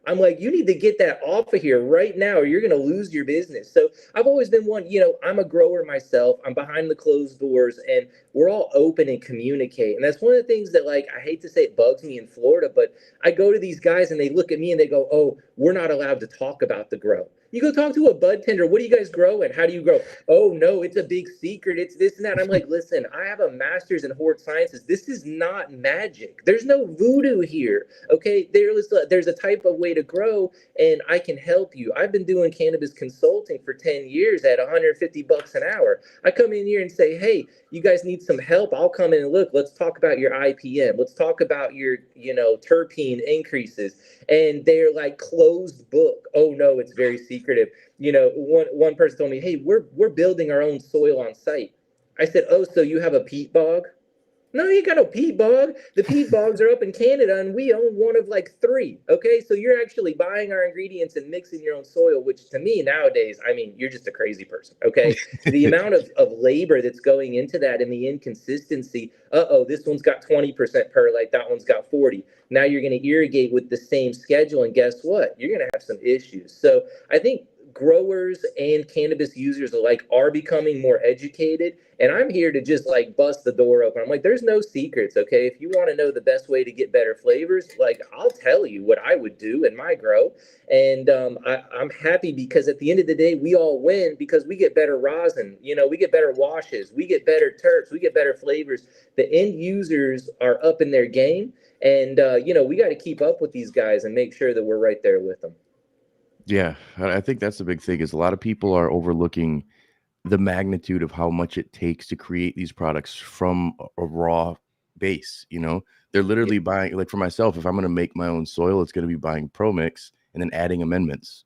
Speaker 6: I'm like, you need to get that off of here right now, or you're going to lose your business. So I've always been one, I'm a grower myself. I'm behind the closed doors, and we're all open and communicate. And that's one of the things that, like, I hate to say it bugs me in Florida, but I go to these guys and they look at me and they go, oh, we're not allowed to talk about the grow. You go talk to a bud tender. What do you guys grow and how do you grow? Oh, no, it's a big secret. It's this and that. I'm like, listen, I have a master's in hort sciences. This is not magic. There's no voodoo here. Okay, there's a type of way to grow, and I can help you. I've been doing cannabis consulting for 10 years at $150 an hour. I come in here and say, hey, you guys need some help. I'll come in and look, let's talk about your IPM. Let's talk about your, terpene increases. And they're like closed book. Oh no, it's very secretive. One person told me, hey, we're building our own soil on site. I said, oh, so you have a peat bog? No, you got no peat bog. The peat bogs are up in Canada, and we own one of like 3. Okay, so you're actually buying our ingredients and mixing your own soil, which to me nowadays, I mean, you're just a crazy person. Okay, the amount of labor that's going into that and the inconsistency. This one's got 20% perlite, that one's got 40. Now you're going to irrigate with the same schedule, and guess what? You're going to have some issues. So I think growers and cannabis users alike are becoming more educated, and I'm here to just like bust the door open. I'm like, there's no secrets. Okay, if you want to know the best way to get better flavors, like, I'll tell you what I would do in my grow. And I'm happy because at the end of the day, we all win because we get better rosin, we get better washes, we get better terps, we get better flavors. The end users are up in their game, and we got to keep up with these guys and make sure that we're right there with them.
Speaker 2: Yeah, I think that's the big thing is a lot of people are overlooking the magnitude of how much it takes to create these products from a raw base. They're literally buying, like for myself, if I'm going to make my own soil, it's going to be buying ProMix and then adding amendments.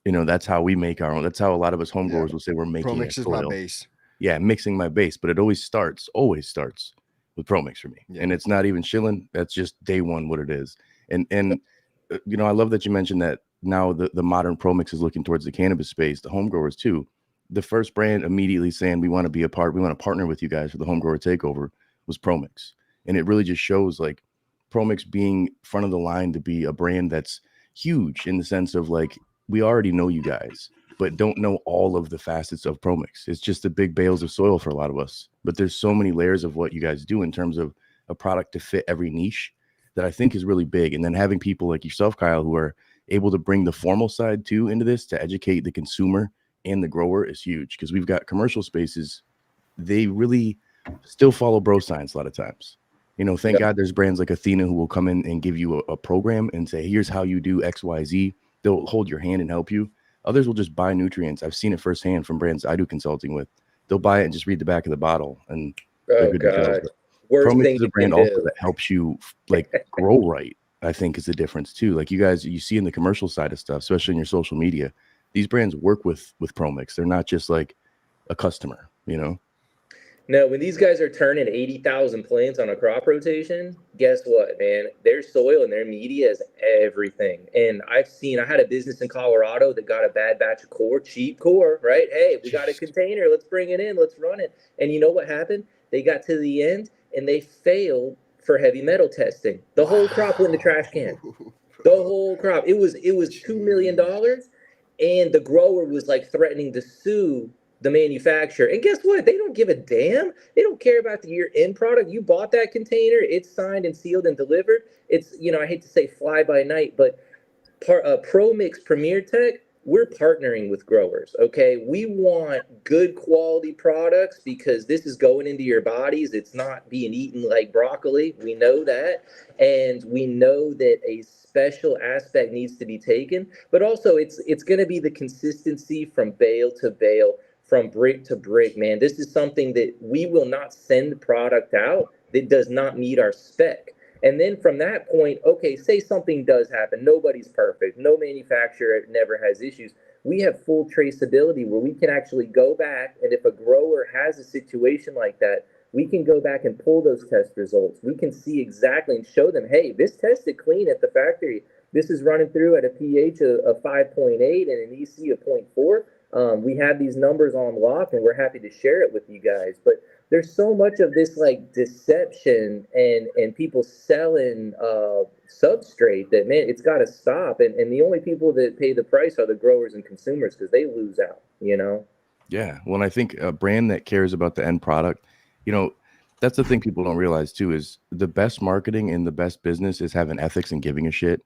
Speaker 2: That's how we make our own. That's how a lot of us home growers will say we're making
Speaker 4: ProMix is my base.
Speaker 2: Yeah, mixing my base, but it always starts with ProMix for me. Yeah. And it's not even shilling. That's just day one what it is. And I love that you mentioned that now the modern ProMix is looking towards the cannabis space, the home growers too. The first brand immediately saying we want to partner with you guys for the Home Grower Takeover was ProMix. And it really just shows like ProMix being front of the line to be a brand that's huge in the sense of like, we already know you guys, but don't know all of the facets of ProMix. It's just the big bales of soil for a lot of us. But there's so many layers of what you guys do in terms of a product to fit every niche that I think is really big. And then having people like yourself, Kyle, who are able to bring the formal side too into this to educate the consumer and the grower is huge, because we've got commercial spaces. They really still follow bro science a lot of times. Thank God there's brands like Athena who will come in and give you a program and say, here's how you do X, Y, Z. They'll hold your hand and help you. Others will just buy nutrients. I've seen it firsthand from brands I do consulting with. They'll buy it and just read the back of the bottle, and they're good to go. ProMix is a brand also that helps you like grow right. I think is the difference too. Like you see in the commercial side of stuff, especially in your social media, these brands work with ProMix. They're not just like a customer,
Speaker 6: No, when these guys are turning 80,000 plants on a crop rotation, guess what, man? Their soil and their media is everything. And I had a business in Colorado that got a bad batch of core, cheap core, right? Hey, we got a container. Let's bring it in. Let's run it. And you know what happened? They got to the end and they failed for heavy metal testing. The whole crop went in the trash can. The whole crop. It was $2 million, and the grower was like threatening to sue the manufacturer. And guess what? They don't give a damn. They don't care about your end product. You bought that container. It's signed and sealed and delivered. It's, I hate to say fly by night, but ProMix Premier Tech, we're partnering with growers, okay? We want good quality products because this is going into your bodies. It's not being eaten like broccoli. We know that. And we know that a special aspect needs to be taken. But also, it's going to be the consistency from bale to bale, from brick to brick, man. This is something that we will not send product out that does not meet our spec. And then from that point, okay, say something does happen. Nobody's perfect. No manufacturer never has issues. We have full traceability where we can actually go back, and if a grower has a situation like that, we can go back and pull those test results. We can see exactly and show them, hey, this tested clean at the factory. This is running through at a pH of 5.8 and an EC of 0.4. We have these numbers on lock, and we're happy to share it with you guys. But there's so much of this like deception and people selling substrate that, man, it's got to stop. And the only people that pay the price are the growers and consumers, because they lose out, you know?
Speaker 2: Yeah. Well, I think a brand that cares about the end product, you know, that's the thing people don't realize too, is the best marketing and the best business is having ethics and giving a shit.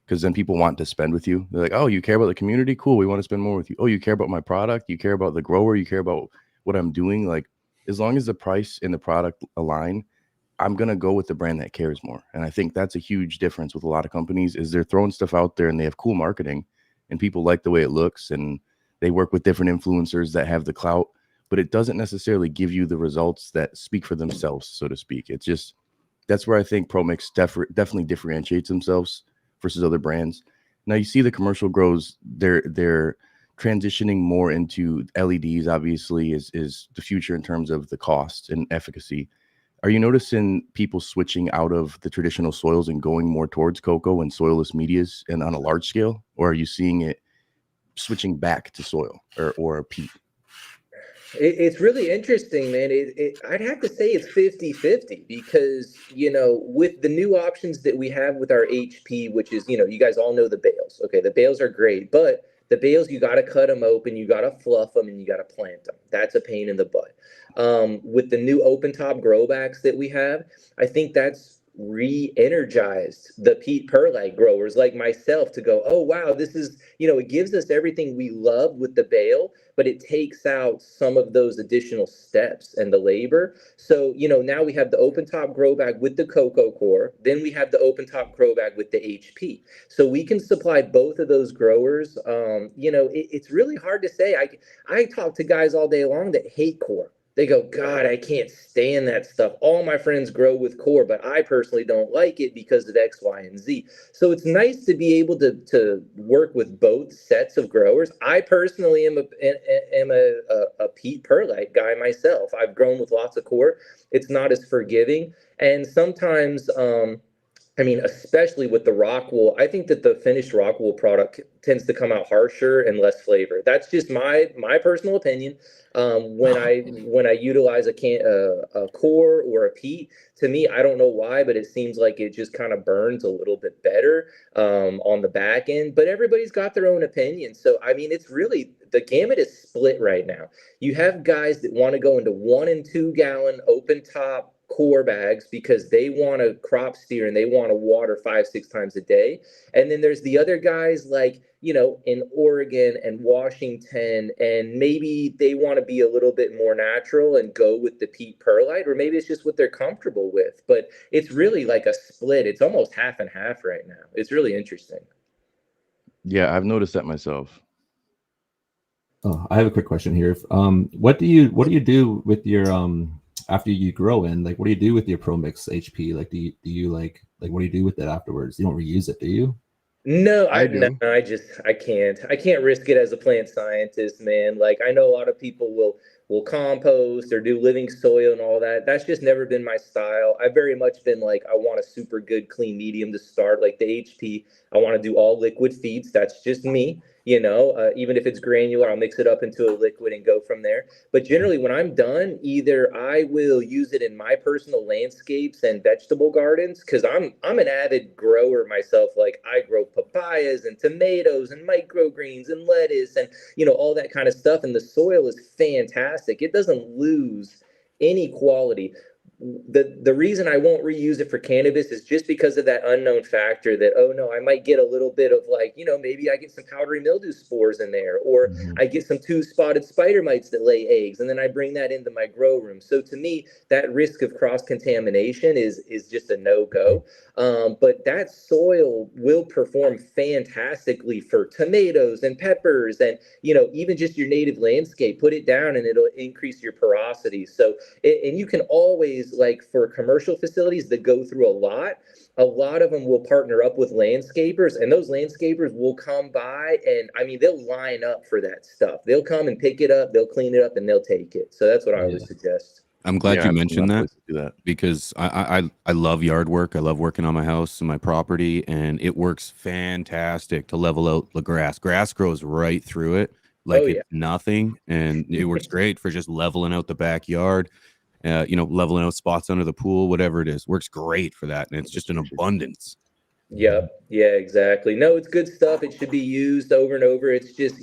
Speaker 2: Because then people want to spend with you. They're like, oh, you care about the community? Cool. We want to spend more with you. Oh, you care about my product? You care about the grower? You care about what I'm doing? Like, as long as the price and the product align, I'm going to go with the brand that cares more. And I think that's a huge difference with a lot of companies, is they're throwing stuff out there and they have cool marketing and people like the way it looks, and they work with different influencers that have the clout, but it doesn't necessarily give you the results that speak for themselves, so to speak. It's just, that's where I think ProMix definitely differentiates themselves versus other brands. Now you see the commercial grows, they're transitioning more into LEDs, obviously is the future in terms of the cost and efficacy. Are you noticing people switching out of the traditional soils and going more towards Coco and soilless medias and on a large scale? Or are you seeing it switching back to soil or peat?
Speaker 6: It's really interesting, man. I'd have to say it's 50-50 because, you know, with the new options that we have with our HP, which is, you know, you guys all know the bales. Okay, the bales are great, but the bales, you got to cut them open, you got to fluff them, and you got to plant them. That's a pain in the butt. With the new open top grow bags that we have, I think that's re-energized the peat perlite growers like myself to go, oh wow, this is, you know, it gives us everything we love with the bale, but it takes out some of those additional steps and the labor. So, you know, now we have the open top grow bag with the Coco core, then we have the open top grow bag with the HP, so we can supply both of those growers. You know, it's really hard to say. I talk to guys all day long that hate core. They go, God, I can't stand that stuff. All my friends grow with core, but I personally don't like it because of X, Y, and Z. So it's nice to be able to work with both sets of growers. I personally am a peat perlite guy myself. I've grown with lots of core. It's not as forgiving. And sometimes, I mean, especially with the rock wool, I think that the finished rock wool product tends to come out harsher and less flavor. That's just my personal opinion. When I utilize a core or a peat, to me, I don't know why, but it seems like it just kind of burns a little bit better on the back end. But everybody's got their own opinion. So, I mean, it's really, the gamut is split right now. You have guys that want to go into 1 and 2 gallon open top core bags because they want to crop steer and they want to water 5-6 times a day. And then there's the other guys like, you know, in Oregon and Washington, and maybe they want to be a little bit more natural and go with the peat perlite, or maybe it's just what they're comfortable with. But it's really like a split. It's almost half and half right now. It's really interesting.
Speaker 2: Yeah, I've noticed that myself.
Speaker 3: Oh, I have a quick question here. What do you do with your after you grow in? Like, what do you do with your ProMix HP? Like, do you like what do you do with it afterwards? You don't reuse it, do you?
Speaker 6: No, I can't risk it as a plant scientist, man. Like, I know a lot of people will compost or do living soil and all that. That's just never been my style. I've very much been like, I want a super good clean medium to start, like the HP. I want to do all liquid feeds. That's just me. You know, even if it's granular, I'll mix it up into a liquid and go from there. But generally, when I'm done, either I will use it in my personal landscapes and vegetable gardens, because I'm an avid grower myself. Like, I grow papayas and tomatoes and microgreens and lettuce and, you know, all that kind of stuff. And the soil is fantastic. It doesn't lose any quality. The reason I won't reuse it for cannabis is just because of that unknown factor that, oh no, I might get a little bit of, like, you know, maybe I get some powdery mildew spores in there, or I get some 2-spotted spider mites that lay eggs, and then I bring that into my grow room. So to me, that risk of cross-contamination is just a no-go. But that soil will perform fantastically for tomatoes and peppers and, you know, even just your native landscape. Put it down and it'll increase your porosity. So, and you can always always like for commercial facilities that go through a lot of them will partner up with landscapers, and those landscapers will come by and I mean, they'll line up for that stuff. They'll come and pick it up, they'll clean it up, and they'll take it. So that's what I always suggest.
Speaker 1: I'm glad you mentioned that,
Speaker 2: do that
Speaker 1: because I love yard work. I love working on my house and my property, and it works fantastic to level out the grass. Grass grows right through it like it's nothing, and it works great for just leveling out the backyard. Leveling out spots under the pool, whatever it is, works great for that, and it's just an abundance.
Speaker 6: Yep. Yeah, exactly. No, it's good stuff. It should be used over and over. It's just,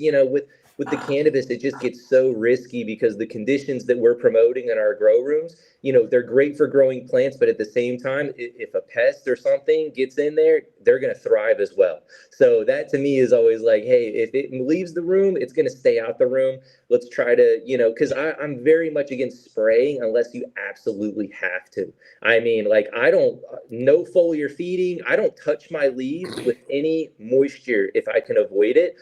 Speaker 6: with the cannabis, it just gets so risky because the conditions that we're promoting in our grow rooms, they're great for growing plants, but at the same time, if a pest or something gets in there, they're going to thrive as well. So that to me is always like, hey, if it leaves the room, it's going to stay out the room. Let's try to, because I'm very much against spraying unless you absolutely have to. I mean, like no foliar feeding. I don't touch my leaves with any moisture if I can avoid it,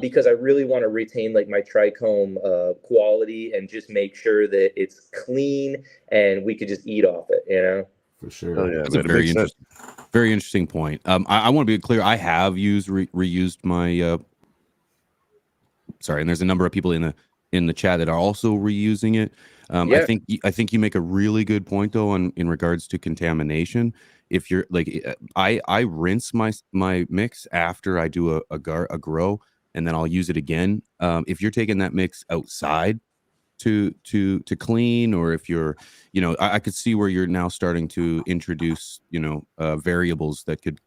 Speaker 6: because I really want to retain like my trichome quality and just make sure that it's clean and we could just eat off it,
Speaker 3: For sure.
Speaker 2: Oh, yeah,
Speaker 1: That's a very interesting point. I want to be clear. I have reused my sorry, and there's a number of people in the chat that are also reusing it. I think you make a really good point though in regards to contamination. If you're like, I rinse my mix after I do a grow, and then I'll use it again. If you're taking that mix outside to clean, or if you're, I could see where you're now starting to introduce, variables that could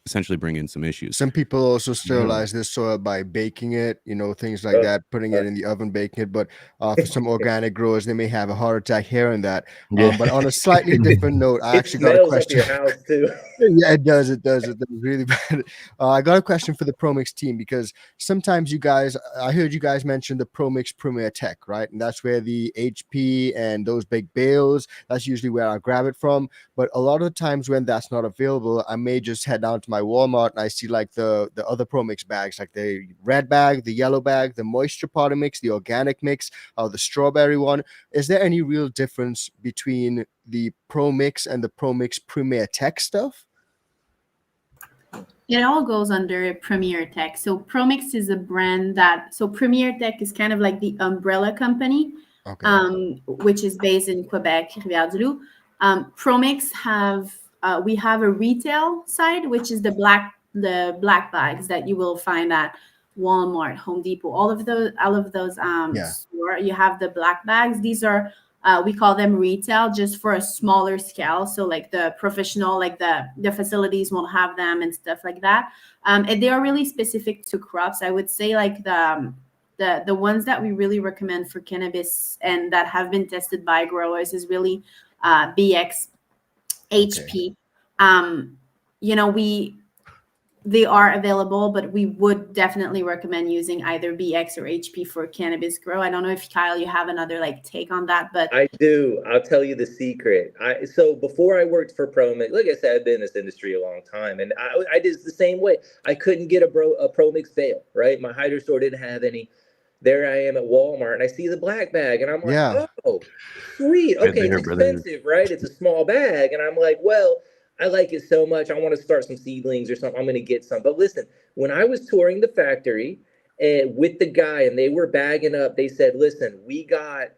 Speaker 1: essentially bring in some issues.
Speaker 4: Some people also sterilize their soil by baking it, things like that, putting it in the oven, baking it. But for some organic growers, they may have a heart attack hearing that. But on a slightly different note, I actually got a question.
Speaker 6: It smells up your house too.
Speaker 4: Yeah, it does. It does. It's really bad. I got a question for the ProMix team, because sometimes I heard you guys mention the ProMix Premier Tech, right? And that's where the HP and those big bales, that's usually where I grab it from. But a lot of the times when that's not available, I may just head down to my Walmart and I see like the other ProMix bags, like the red bag, the yellow bag, the moisture powder mix, the organic mix, the strawberry one. Is there any real difference between the ProMix and the ProMix Premier Tech stuff?
Speaker 7: It all goes under Premier Tech. So ProMix is a brand Premier Tech is kind of like the umbrella company, which is based in Quebec, Rivière-du-Loup. ProMix we have a retail side, which is the black bags that you will find at Walmart, Home Depot, all of those store. You have the black bags. These are we call them retail, just for a smaller scale. So like the professional, like the facilities won't have them and stuff like that. And they are really specific to crops. I would say like the ones that we really recommend for cannabis and that have been tested by growers is really BX, HP. They are available, but we would definitely recommend using either BX or HP for cannabis grow. I don't know if Kyle, you have another take on that, but
Speaker 6: I do. I'll tell you the secret. So before I worked for ProMix, like I said, I've been in this industry a long time, and I did the same way. I couldn't get a ProMix bale, right? My hydro store didn't have any. There I am at Walmart, and I see the black bag, and I'm like, oh, sweet. Okay, it's expensive, right? It's a small bag, and I'm like, well, I like it so much. I want to start some seedlings or something. I'm going to get some. But listen, when I was touring the factory with the guy and they were bagging up, they said, listen, we got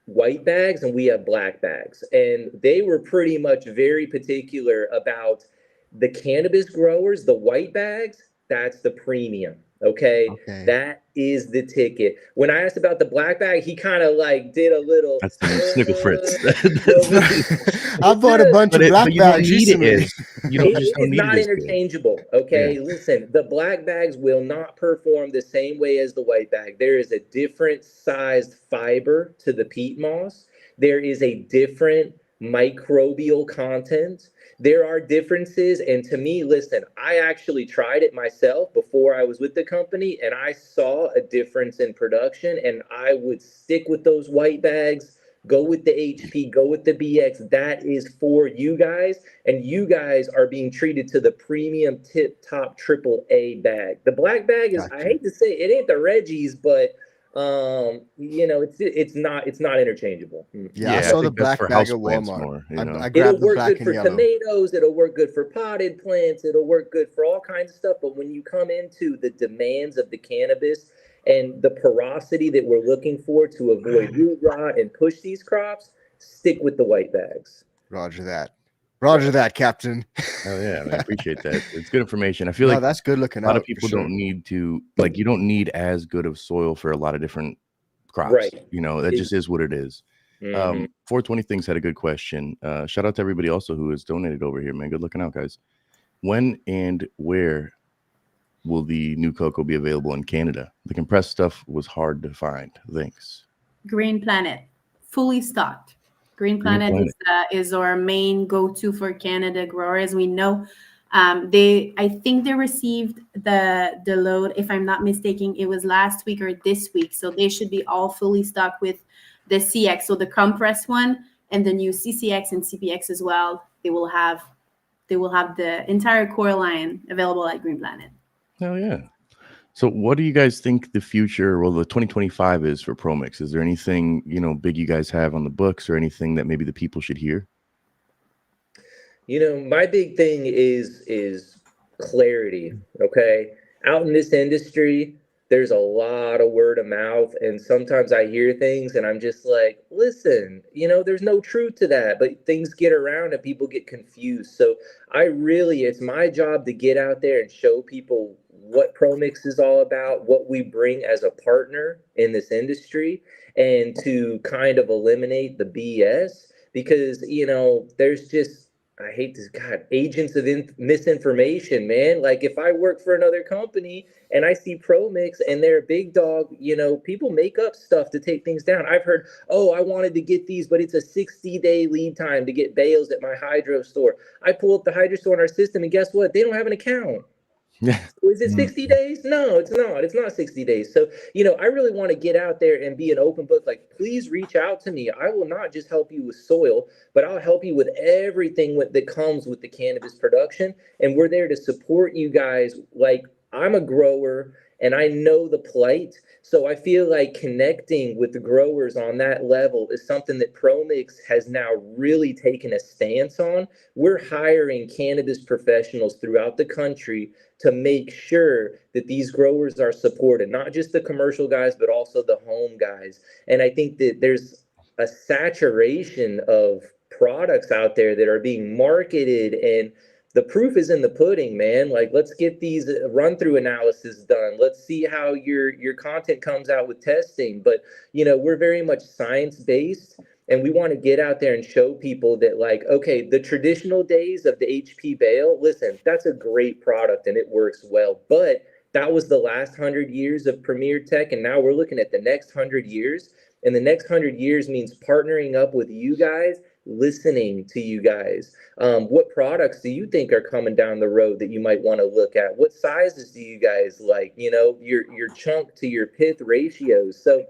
Speaker 6: white bags and we have black bags. And they were pretty much very particular about the cannabis growers, the white bags, that's the premium. Okay. That is the ticket. When I asked about the black bag, he kind of did a little
Speaker 2: snickle fritz.
Speaker 4: I bought a bunch of black bags.
Speaker 6: It is not interchangeable. Okay. Yeah. Listen, the black bags will not perform the same way as the white bag. There is a different sized fiber to the peat moss. There is a different microbial content. There are differences. And to me, listen, I actually tried it myself before I was with the company, and I saw a difference in production, and I would stick with those white bags, go with the HP, go with the BX. That is for you guys. And you guys are being treated to the premium tip top AAA bag. The black bag is, I hate to say it ain't the Reggie's, but it's not interchangeable.
Speaker 4: Yeah, I saw the
Speaker 2: think that's
Speaker 4: black
Speaker 2: for
Speaker 4: bag at
Speaker 2: houseplants
Speaker 4: Walmart.
Speaker 2: more, you
Speaker 4: I
Speaker 2: know.
Speaker 6: It'll
Speaker 4: grabbed the
Speaker 6: work
Speaker 4: black
Speaker 6: good
Speaker 4: and
Speaker 6: for
Speaker 4: yellow.
Speaker 6: tomatoes. It'll work good for potted plants. It'll work good for all kinds of stuff. But when you come into the demands of the cannabis and the porosity that we're looking for to avoid root rot and push these crops, stick with the white bags.
Speaker 4: Roger that. Roger that, Captain.
Speaker 2: Oh yeah, man, I appreciate that. It's good information. I feel
Speaker 4: No,
Speaker 2: like
Speaker 4: that's good looking
Speaker 2: a lot
Speaker 4: out
Speaker 2: of people
Speaker 4: for sure.
Speaker 2: don't need to, like, you don't need as good of soil for a lot of different crops.
Speaker 6: Right.
Speaker 2: You know, that just is what it is. 420 Things had a good question. Shout out to everybody also who has donated over here, man. Good looking out, guys. When and where will the new Coco be available in Canada? The compressed stuff was hard to find. Thanks.
Speaker 7: Green Planet, fully stocked. Green Planet is our main go-to for Canada growers. We know I think they received the load, if I'm not mistaken, it was last week or this week. So they should be all fully stocked with the CX, so the compressed one, and the new CCX and CPX as well. They will have the entire core line available at Green Planet.
Speaker 2: Oh yeah. So what do you guys think the future, well, the 2025 is for ProMix? Is there anything, you know, big you guys have on the books or anything that maybe the people should hear?
Speaker 6: You know, my big thing is clarity. Okay. Out in this industry, there's a lot of word of mouth. And sometimes I hear things and I'm just like, listen, you know, there's no truth to that, but things get around and people get confused. So it's my job to get out there and show people what ProMix is all about, what we bring as a partner in this industry, and to kind of eliminate the BS, because, you know, there's just, I hate this, God, agents of misinformation, man. Like if I work for another company and I see ProMix and they're a big dog, you know, people make up stuff to take things down. I've heard, oh, I wanted to get these, but it's a 60-day lead time to get bales at my hydro store. I pull up the hydro store in our system and guess what? They don't have an account.
Speaker 2: Yeah.
Speaker 6: Is it 60 days? No, it's not. It's not 60 days. So, you know, I really want to get out there and be an open book. Like, please reach out to me. I will not just help you with soil, but I'll help you with everything that comes with the cannabis production. And we're there to support you guys. Like, I'm a grower and I know the plight. So I feel like connecting with the growers on that level is something that ProMix has now really taken a stance on. We're hiring cannabis professionals throughout the country to make sure that these growers are supported, not just the commercial guys, but also the home guys. And I think that there's a saturation of products out there that are being marketed, and the proof is in the pudding, man. Like, let's get these run-through analysis done. Let's see how your content comes out with testing. But, you know, we're very much science-based, and we want to get out there and show people that, like, okay, the traditional days of the HP bale, listen, that's a great product and it works well. But that was the last 100 years of Premier Tech, and now we're looking at the next 100 years. And the next 100 years means partnering up with you guys, listening to you guys. What products do you think are coming down the road that you might want to look at? What sizes do you guys like? You know, your chunk to your pith ratios. So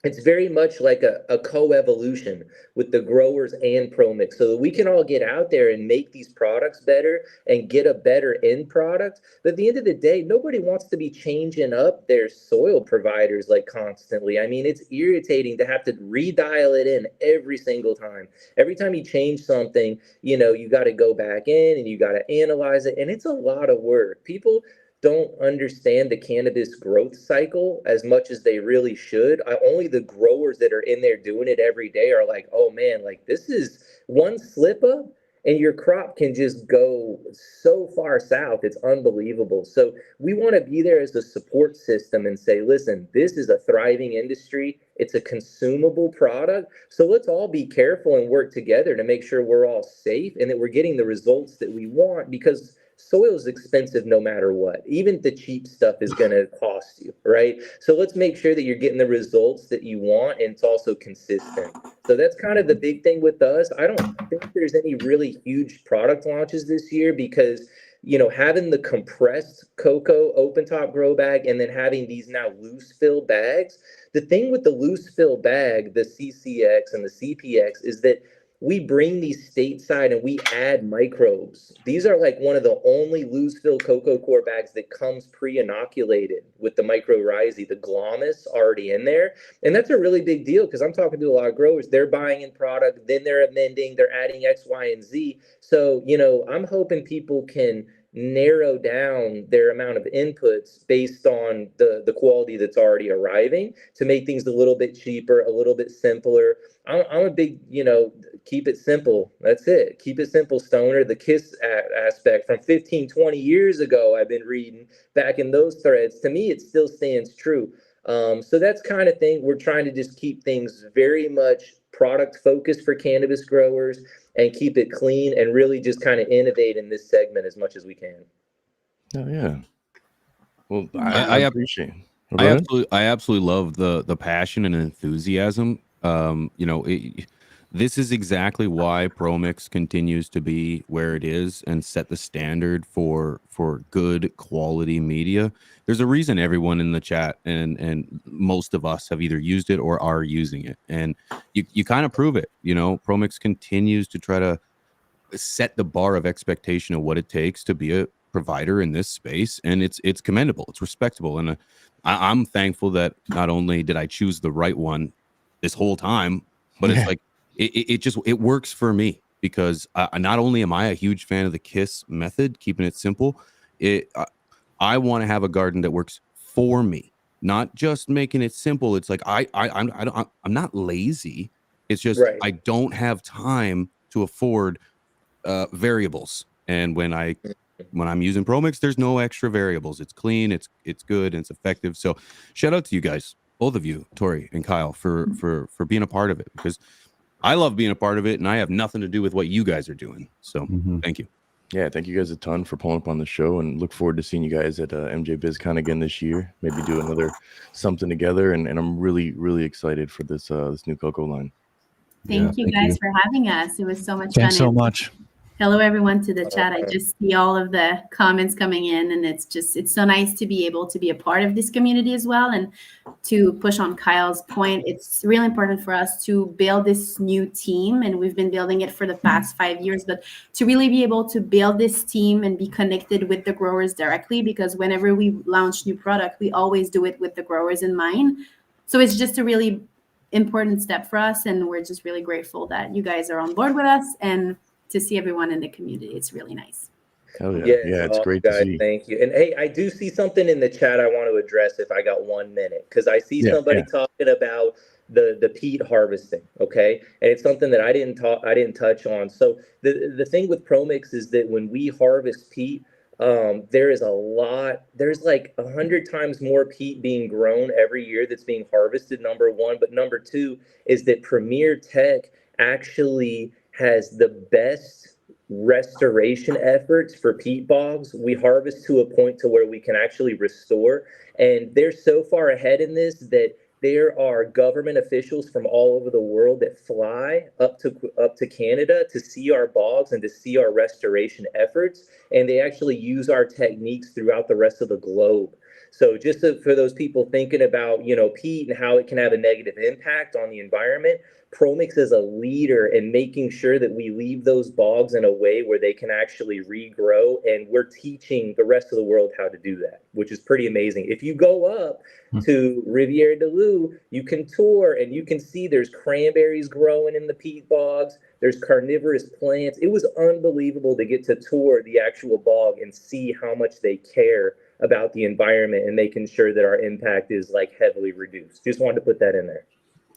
Speaker 6: it's very much like a co-evolution with the growers and ProMix, so that we can all get out there and make these products better and get a better end product. But at the end of the day, nobody wants to be changing up their soil providers like constantly. I mean, it's irritating to have to redial it in every single time. Every time you change something, you know, you got to go back in and you got to analyze it. And it's a lot of work. People don't understand the cannabis growth cycle as much as they really should. Only the growers that are in there doing it every day are like, oh man, like this is one slip up and your crop can just go so far south. It's unbelievable. So we want to be there as a support system and say, listen, this is a thriving industry. It's a consumable product. So let's all be careful and work together to make sure we're all safe and that we're getting the results that we want, because soil is expensive no matter what. Even the cheap stuff is going to cost you, right? So let's make sure that you're getting the results that you want, and it's also consistent. So that's kind of the big thing with us. I don't think there's any really huge product launches this year because, you know, having the compressed Coco open top grow bag and then having these now loose fill bags. The thing with the loose fill bag, the CCX and the CPX, is that we bring these stateside and we add microbes. These are like one of the only loose fill cocoa core bags that comes pre-inoculated with the mycorrhizae, the glomus already in there. And that's a really big deal because I'm talking to a lot of growers. They're buying in product, then they're amending, they're adding X, Y, and Z. So, you know, I'm hoping people can narrow down their amount of inputs based on the quality that's already arriving to make things a little bit cheaper, a little bit simpler. I'm a big, you know, keep it simple. That's it. Keep it simple, Stoner. The KISS aspect from 15, 20 years ago, I've been reading back in those threads. To me, it still stands true. So that's kind of thing. We're trying to just keep things very much product focused for cannabis growers and keep it clean and really just kind of innovate in this segment as much as we can.
Speaker 2: Oh yeah. Well, I appreciate it.
Speaker 1: I absolutely love the passion and enthusiasm. You know, this is exactly why ProMix continues to be where it is and set the standard for good quality media. There's a reason everyone in the chat and most of us have either used it or are using it, and you kind of prove it. You know, ProMix continues to try to set the bar of expectation of what it takes to be a provider in this space, and it's commendable, it's respectable, and I'm thankful that not only did I choose the right one this whole time, but it's like it works for me because not only am I a huge fan of the KISS method, keeping it simple, I want to have a garden that works for me, not just making it simple. It's like I'm not lazy. It's just I don't have time to afford variables, and when I'm using ProMix, there's no extra variables. It's clean, it's good, and it's effective. So shout out to you guys, both of you, Tori and Kyle, for being a part of it, because I love being a part of it, and I have nothing to do with what you guys are doing. So thank you.
Speaker 2: Yeah, thank you guys a ton for pulling up on the show, and look forward to seeing you guys at MJ BizCon again this year. Maybe do another something together, and I'm really excited for this this new Coco line.
Speaker 7: Thank you guys for having us. It was so much fun.
Speaker 5: Thanks so much.
Speaker 7: Hello, everyone, to the chat. I just see all of the comments coming in, and it's so nice to be able to be a part of this community as well. And to push on Kyle's point, it's really important for us to build this new team, and we've been building it for the past 5 years, but to really be able to build this team and be connected with the growers directly, because whenever we launch new product, we always do it with the growers in mind. So it's just a really important step for us, and we're just really grateful that you guys are on board with us and to see everyone in the community. It's really nice.
Speaker 2: Hell yeah. Yeah, it's great to see.
Speaker 6: Thank you. And hey, I do see something in the chat I want to address if I got 1 minute, because I see somebody talking about the peat harvesting. Okay. And it's something that I didn't touch on. So the thing with ProMix is that when we harvest peat, there's like 100 times more peat being grown every year that's being harvested, number one. But number two is that Premier Tech actually has the best restoration efforts for peat bogs. We harvest to a point to where we can actually restore, and they're so far ahead in this that there are government officials from all over the world that fly up to Canada to see our bogs and to see our restoration efforts, and they actually use our techniques throughout the rest of the globe. So just for those people thinking about, you know, peat and how it can have a negative impact on the environment, ProMix is a leader in making sure that we leave those bogs in a way where they can actually regrow, and we're teaching the rest of the world how to do that, which is pretty amazing. If you go up to Riviere de Loup, you can tour and you can see there's cranberries growing in the peat bogs. There's carnivorous plants. It was unbelievable to get to tour the actual bog and see how much they care about the environment and making sure that our impact is like heavily reduced. Just wanted to put that in there.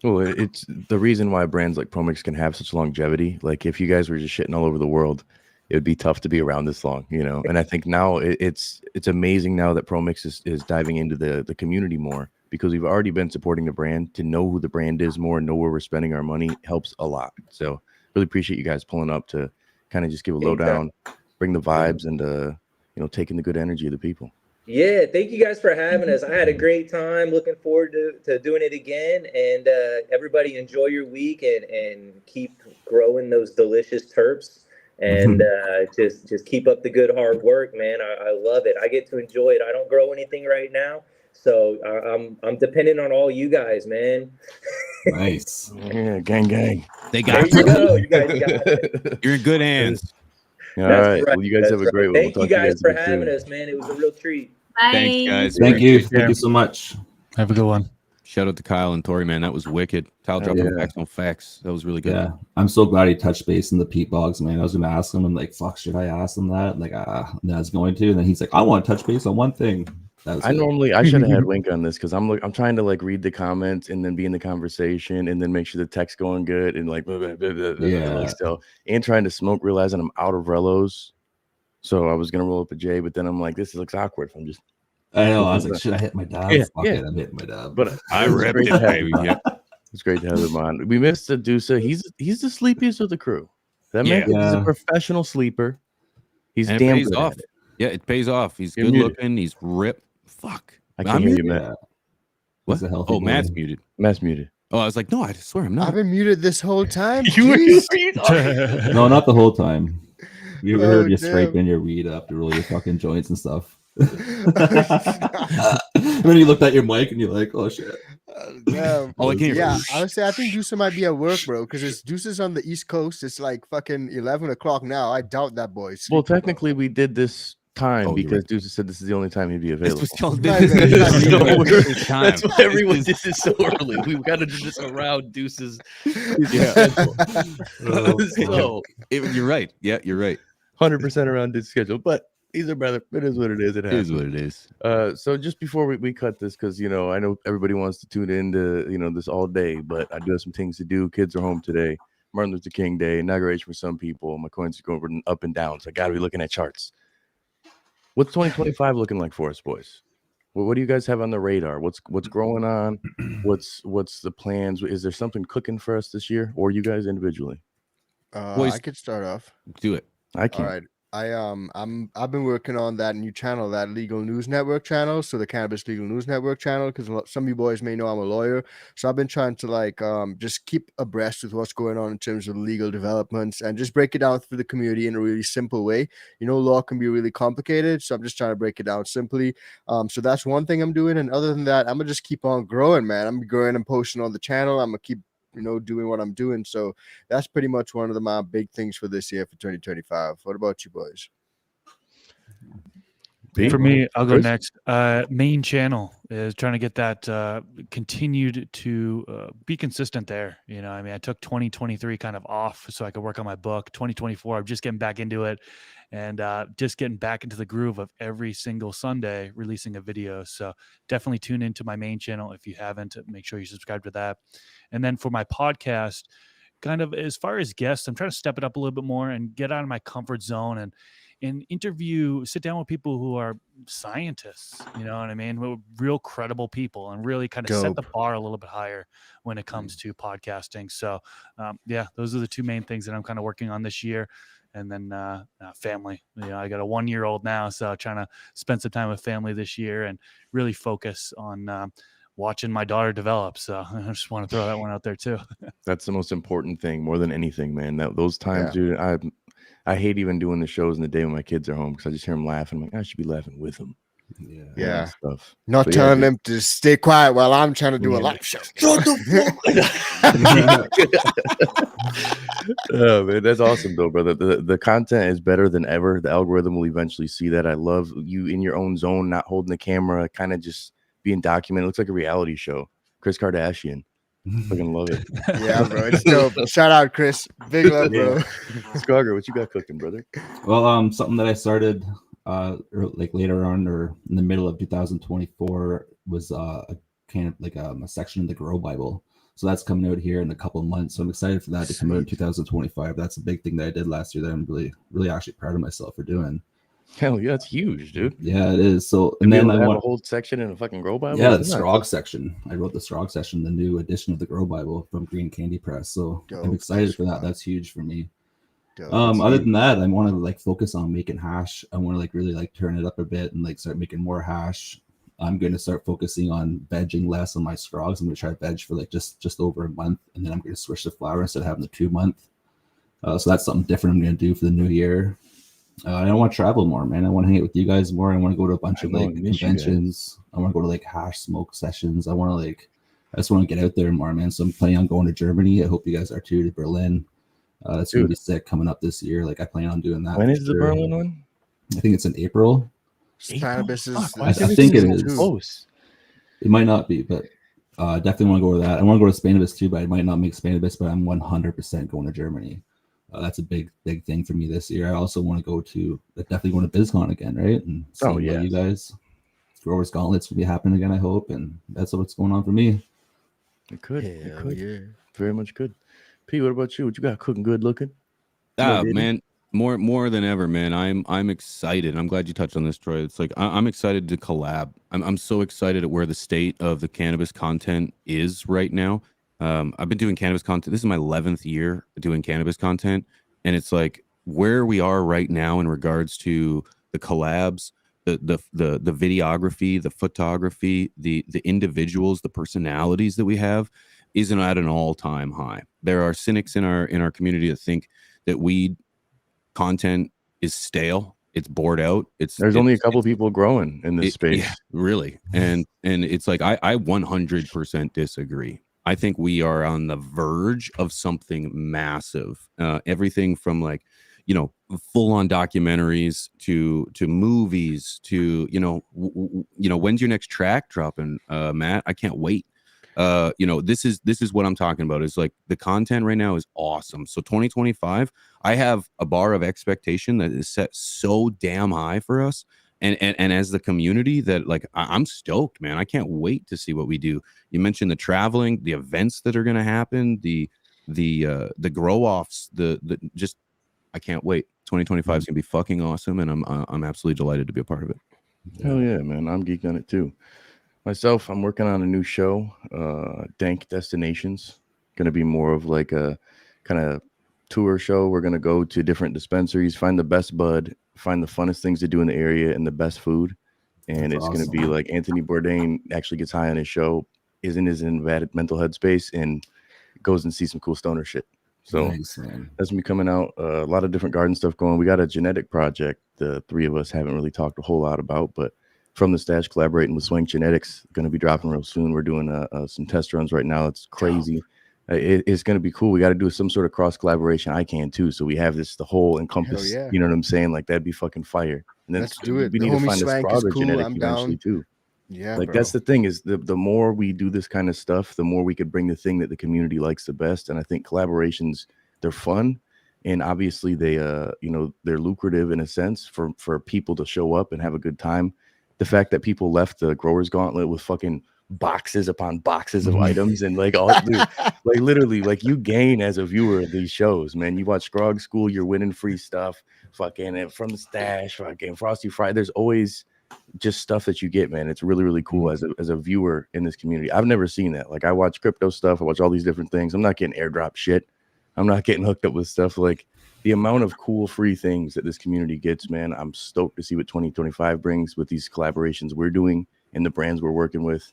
Speaker 2: Well, it's the reason why brands like ProMix can have such longevity. Like if you guys were just shitting all over the world, it would be tough to be around this long, you know. And I think now it's amazing now that ProMix is diving into the community more, because we've already been supporting the brand. To know who the brand is more and know where we're spending our money helps a lot. So really appreciate you guys pulling up to kind of just give a lowdown, bring the vibes, and you know, taking the good energy of the people.
Speaker 6: Yeah, thank you guys for having us. I had a great time. Looking forward to doing it again. And everybody enjoy your week and keep growing those delicious terps. And just keep up the good hard work, man. I love it. I get to enjoy it. I don't grow anything right now, So I'm dependent on all you guys, man.
Speaker 3: Nice.
Speaker 2: Yeah, gang.
Speaker 1: They
Speaker 6: There
Speaker 1: got
Speaker 6: you
Speaker 1: you.
Speaker 6: go. You guys got it.
Speaker 1: You're in good hands.
Speaker 2: All
Speaker 6: That's
Speaker 2: right.
Speaker 6: right.
Speaker 2: Well, you guys have a great one.
Speaker 6: Thank
Speaker 2: We'll
Speaker 6: you
Speaker 2: talk to
Speaker 6: guys for
Speaker 2: again
Speaker 6: having
Speaker 2: soon.
Speaker 6: us, man. It was a real treat.
Speaker 7: Bye.
Speaker 1: Thanks, guys.
Speaker 3: Thank you.
Speaker 5: Take
Speaker 3: Thank
Speaker 5: care.
Speaker 3: you so much.
Speaker 5: Have a good one.
Speaker 1: Shout out to Kyle and Tori, man. That was wicked. Kyle dropping
Speaker 2: Yeah.
Speaker 1: facts on facts. That was really good.
Speaker 3: Yeah, I'm so glad he touched base in the peat bogs, man. I was gonna ask him, and like, fuck, should I ask him that? Like, and I was going to, and then he's like, I want to touch base on one thing. That was
Speaker 2: I should have had Wink on this because I'm trying to like read the comments and then be in the conversation and then make sure the text going good and like blah, blah, blah, blah, blah,
Speaker 3: Yeah.
Speaker 2: like still and trying to smoke, realizing I'm out of Relos. So I was gonna roll up a J, but then I'm like, this looks awkward. I'm just
Speaker 3: I know. I was like, should I hit my dab?
Speaker 2: Yeah,
Speaker 3: Fuck
Speaker 2: yeah.
Speaker 3: it, I'm hitting my dab.
Speaker 2: but
Speaker 1: I
Speaker 2: it was
Speaker 1: ripped
Speaker 2: great
Speaker 1: it,
Speaker 2: to have
Speaker 1: baby.
Speaker 2: him on.
Speaker 1: Yeah.
Speaker 2: It's great to have him on. We missed Adusa. He's the sleepiest of the crew. That man is a
Speaker 3: Yeah.
Speaker 2: professional sleeper. He's
Speaker 1: And it
Speaker 2: damn
Speaker 1: pays
Speaker 2: good
Speaker 1: off.
Speaker 2: at it.
Speaker 1: Yeah, it pays off. He's
Speaker 2: You're
Speaker 1: good
Speaker 2: muted.
Speaker 1: looking. He's ripped. Fuck.
Speaker 2: I
Speaker 1: I'm
Speaker 2: can't hear you,
Speaker 1: muted?
Speaker 2: Matt.
Speaker 1: What?
Speaker 3: He's a healthy
Speaker 1: Oh, Matt's
Speaker 3: boy.
Speaker 1: muted.
Speaker 2: Matt's muted.
Speaker 1: Oh, I was like, no, I swear I'm
Speaker 4: I've
Speaker 1: not.
Speaker 4: been muted this whole time.
Speaker 2: You were
Speaker 4: Jeez.
Speaker 3: No, not the whole time. We ever heard
Speaker 4: Oh,
Speaker 3: you
Speaker 4: damn.
Speaker 3: scraping your weed up to roll your fucking joints and stuff. And then you looked at your mic and you're like, oh shit.
Speaker 4: Damn.
Speaker 1: All I can hear
Speaker 4: Yeah,
Speaker 1: is-
Speaker 4: I would say I think Deuce might be at work, bro, because it's Deuce's on the East Coast. It's like fucking 11 o'clock now. I doubt that boy's
Speaker 2: Well,
Speaker 4: sleeping, bro.
Speaker 2: technically, we did this time
Speaker 1: Oh, you're
Speaker 2: because
Speaker 1: right.
Speaker 2: Deuce said this is the only time he'd be
Speaker 1: This
Speaker 2: available.
Speaker 1: was still
Speaker 4: Right, right, right.
Speaker 2: So we're-
Speaker 1: It's time.
Speaker 2: That's why everyone did this so early. We've got to do this around Deuce's
Speaker 1: Yeah.
Speaker 2: so
Speaker 1: You're right. Yeah, you're right.
Speaker 2: 100% around Deuce's schedule. But he's a brother. It is what it is. It
Speaker 1: It is
Speaker 2: happens.
Speaker 1: what it is.
Speaker 2: So just before we cut this, because I know everybody wants to tune into this all day, but I do have some things to do. Kids are home today. Martin Luther King Day, inauguration for some people. My coins are going up and down, so I got to be looking at charts. What's 2025 looking like for us, boys? What do you guys have on the radar? What's going on? What's the plans? Is there something cooking for us this year, or you guys individually?
Speaker 1: Boys-
Speaker 4: I could start off.
Speaker 1: Do it.
Speaker 2: I
Speaker 4: All
Speaker 2: can't.
Speaker 4: right. I've been working on that new channel, that Legal News Network channel, so the Cannabis Legal News Network channel, because some of you boys may know I'm a lawyer, so I've been trying to just keep abreast with what's going on in terms of legal developments and just break it down for the community in a really simple way. Law can be really complicated, so I'm just trying to break it down simply. So that's one thing I'm doing, and other than that, I'm gonna just keep on growing, man. I'm growing and posting on the channel. I'm gonna keep doing what I'm doing. So that's pretty much one of my big things for this year for 2025. What about you boys?
Speaker 5: For me, I'll go
Speaker 2: Chris?
Speaker 5: next. Main channel is trying to get that continued to be consistent there. I took 2023 kind of off so I could work on my book. 2024, I'm just getting back into it and just getting back into the groove of every single Sunday releasing a video. So definitely tune into my main channel. If you haven't, make sure you subscribe to that. And then for my podcast, kind of as far as guests, I'm trying to step it up a little bit more and get out of my comfort zone and sit down with people who are scientists, you know what I mean? With real credible people and really kind of set the
Speaker 4: Dope.
Speaker 5: bar a little bit higher when it comes to podcasting. So those are the two main things that I'm kind of working on this year. And then family, I got a 1-year-old now, so trying to spend some time with family this year and really focus on watching my daughter develop. So I just want to throw that one out there too.
Speaker 2: That's the most important thing, more than anything, man. Those times, dude, I hate even doing the shows in the day when my kids are home because I just hear them laughing. I'm like, I should be laughing with them.
Speaker 4: Yeah.
Speaker 2: And stuff.
Speaker 4: Not
Speaker 2: But
Speaker 4: telling
Speaker 2: dude.
Speaker 4: them to stay quiet while I'm trying to do a
Speaker 2: Yeah.
Speaker 4: live show.
Speaker 2: Shut Oh man, that's awesome though, brother. The content is better than ever. The algorithm will eventually see that. I love you in your own zone, not holding the camera, kind of just being documented. It looks like a reality show. Chris Kardashian. Fucking love it.
Speaker 4: Yeah, bro. It's dope. Shout out, Chris. Big love, bro.
Speaker 2: Scarger, what you got cooking, brother?
Speaker 3: Well, something that I started later on or in the middle of 2024 was a section in the Grow Bible. So that's coming out here in a couple of months. So I'm excited for that to come out in 2025. That's a big thing that I did last year that I'm really, really actually proud of myself for doing.
Speaker 2: Hell yeah, that's huge, dude.
Speaker 3: Yeah, it is. So
Speaker 2: And
Speaker 3: and
Speaker 2: then
Speaker 3: then I
Speaker 2: have
Speaker 3: want
Speaker 2: a whole section in a fucking Grow Bible.
Speaker 3: the
Speaker 2: Isn't that
Speaker 3: Strog section. I wrote the Strog section, the new edition of the Grow Bible from Green Candy Press. So I'm
Speaker 4: Dope.
Speaker 3: excited for that. That's huge for me.
Speaker 4: Dope.
Speaker 3: Other than that, I want to focus on making hash. I want to really turn it up a bit and start making more hash. I'm going to start focusing on vegging less on my Strogs. I'm going to try to veg for just over a month, and then I'm going to switch to flower instead of having the 2 month. So that's something different I'm going to do for the new year. I don't want to travel more, man. I want to hang out with you guys more. I want to go to a bunch of
Speaker 2: know,
Speaker 3: like
Speaker 2: I miss you
Speaker 3: conventions. I want to go to like hash smoke sessions. I just want to get out there more, man. So I'm planning on going to Germany. I hope you guys are too, to Berlin. That's going to be sick coming up this year. Like I plan on doing that.
Speaker 2: When is the Berlin one?
Speaker 3: I think it's in April.
Speaker 4: Cannabis is.
Speaker 3: I think it is.
Speaker 2: Close.
Speaker 3: It might not be, but definitely want to go to that. I want to go to Spanibus too, but I might not make Spanibus, but I'm 100% going to Germany. That's a big thing for me this year. I also want to definitely going to BizCon again, right? And you guys. Growers Gauntlets will be happening again, I hope, and that's what's going on for me.
Speaker 2: It could. Yeah. Very much good. P, what about you? What you got cooking good looking?
Speaker 1: Man, more than ever, man. I'm excited. I'm glad you touched on this, Troy. It's like I'm excited to collab. I'm so excited at where the state of the cannabis content is right now. I've been doing cannabis content. This is my 11th year doing cannabis content, and it's like where we are right now in regards to the collabs, the videography, the photography, the individuals, the personalities that we have isn't at an all-time high. There are cynics in our community that think that weed content is stale. It's bored out. There's
Speaker 2: only a couple people growing in this space.
Speaker 1: Yeah, really. And it's like I 100% disagree. I think we are on the verge of something massive. Everything from like, full-on documentaries to movies to when's your next track dropping, Matt? I can't wait. This is what I'm talking about. Is like the content right now is awesome. So 2025, I have a bar of expectation that is set so damn high for us. And as the community that like I'm stoked, man. I can't wait to see what we do. You mentioned the traveling, the events that are going to happen, the grow offs, the just I can't wait. 2025 is going to be fucking awesome, and I'm absolutely delighted to be a part of it.
Speaker 2: Hell yeah, man. I'm geeked on it too. Myself, I'm working on a new show, Dank Destinations. Going to be more of like a kind of tour show. We're going to go to different dispensaries, find the best bud, find the funnest things to do in the area, and the best food. And it's going to be like Anthony Bourdain actually gets high on his show, is in his mental headspace, and goes and sees some cool stoner shit. So nice, that's me coming out. A lot of different garden stuff going. We got a genetic project the three of us haven't really talked a whole lot about, but From the Stash collaborating with Swank Genetics, going to be dropping real soon. We're doing some test runs right now. It's crazy. It's going to be cool. We got to do some sort of cross collaboration. I can too. So we have the whole encompass. Yeah. You know what I'm saying? Like that'd be fucking fire. And then let's do it. We need to find a Sprotter genetic eventually too. Yeah, like that's the thing is the more we do this kind of stuff, the more we could bring the thing that the community likes the best. And I think collaborations, they're fun, and obviously they they're lucrative in a sense for people to show up and have a good time. The fact that people left the Growers Gauntlet with fucking boxes upon boxes of items and like all dude, like literally like you gain as a viewer of these shows, man. You watch Scrog School, you're winning free stuff, fucking From the Stash, fucking Frosty Fry. There's always just stuff that you get, man. It's really, really cool as a viewer in this community. I've never seen that. Like I watch crypto stuff, I watch all these different things. I'm not getting airdrop shit. I'm not getting hooked up with stuff. Like the amount of cool free things that this community gets, man. I'm stoked to see what 2025 brings with these collaborations we're doing and the brands we're working with.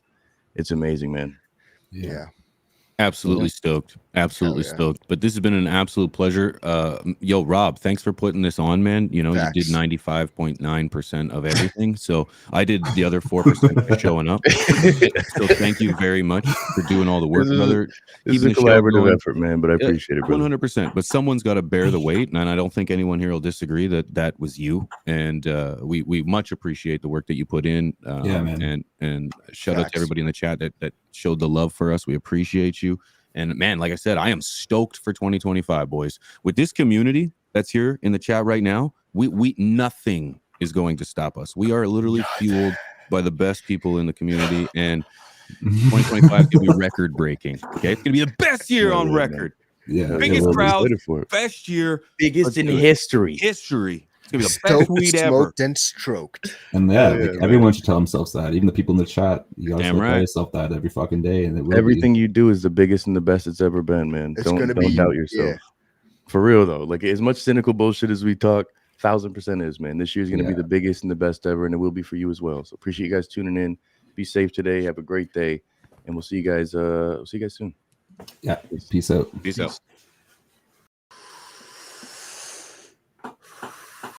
Speaker 2: It's amazing, man.
Speaker 4: Yeah.
Speaker 1: Absolutely stoked. Absolutely stoked. But this has been an absolute pleasure. Yo, Rob, thanks for putting this on, man. You know, you did 95.9% of everything. So I did the other 4% for showing up. So thank you very much for doing all the work, brother.
Speaker 2: This is a collaborative effort, man, but I appreciate it, brother.
Speaker 1: 100%. But someone's got to bear the weight, and I don't think anyone here will disagree that was you. And we much appreciate the work that you put in. Man. And shout out to everybody in the chat that showed the love for us. We appreciate you. And man, like I said, I am stoked for 2025, boys. With this community that's here in the chat right now, we nothing is going to stop us. We are literally fueled by the best people in the community, and 2025 is gonna be record breaking. Okay, it's gonna be the best year on record.
Speaker 3: Yeah,
Speaker 1: biggest crowd, best year,
Speaker 2: biggest in history.
Speaker 1: It's gonna be the best weed ever.
Speaker 4: Smoked and stroked.
Speaker 3: And everyone should tell themselves that. Even the people in the chat, you gotta tell yourself that every fucking day. And
Speaker 2: everything you do is the biggest and the best it's ever been, man. Don't doubt yourself. Yeah. For real though, like as much cynical bullshit as we talk, 1000% is, man. This year's gonna be the biggest and the best ever, and it will be for you as well. So appreciate you guys tuning in. Be safe today. Have a great day, and we'll see you guys. Soon.
Speaker 3: Yeah. Peace out.
Speaker 1: Peace out.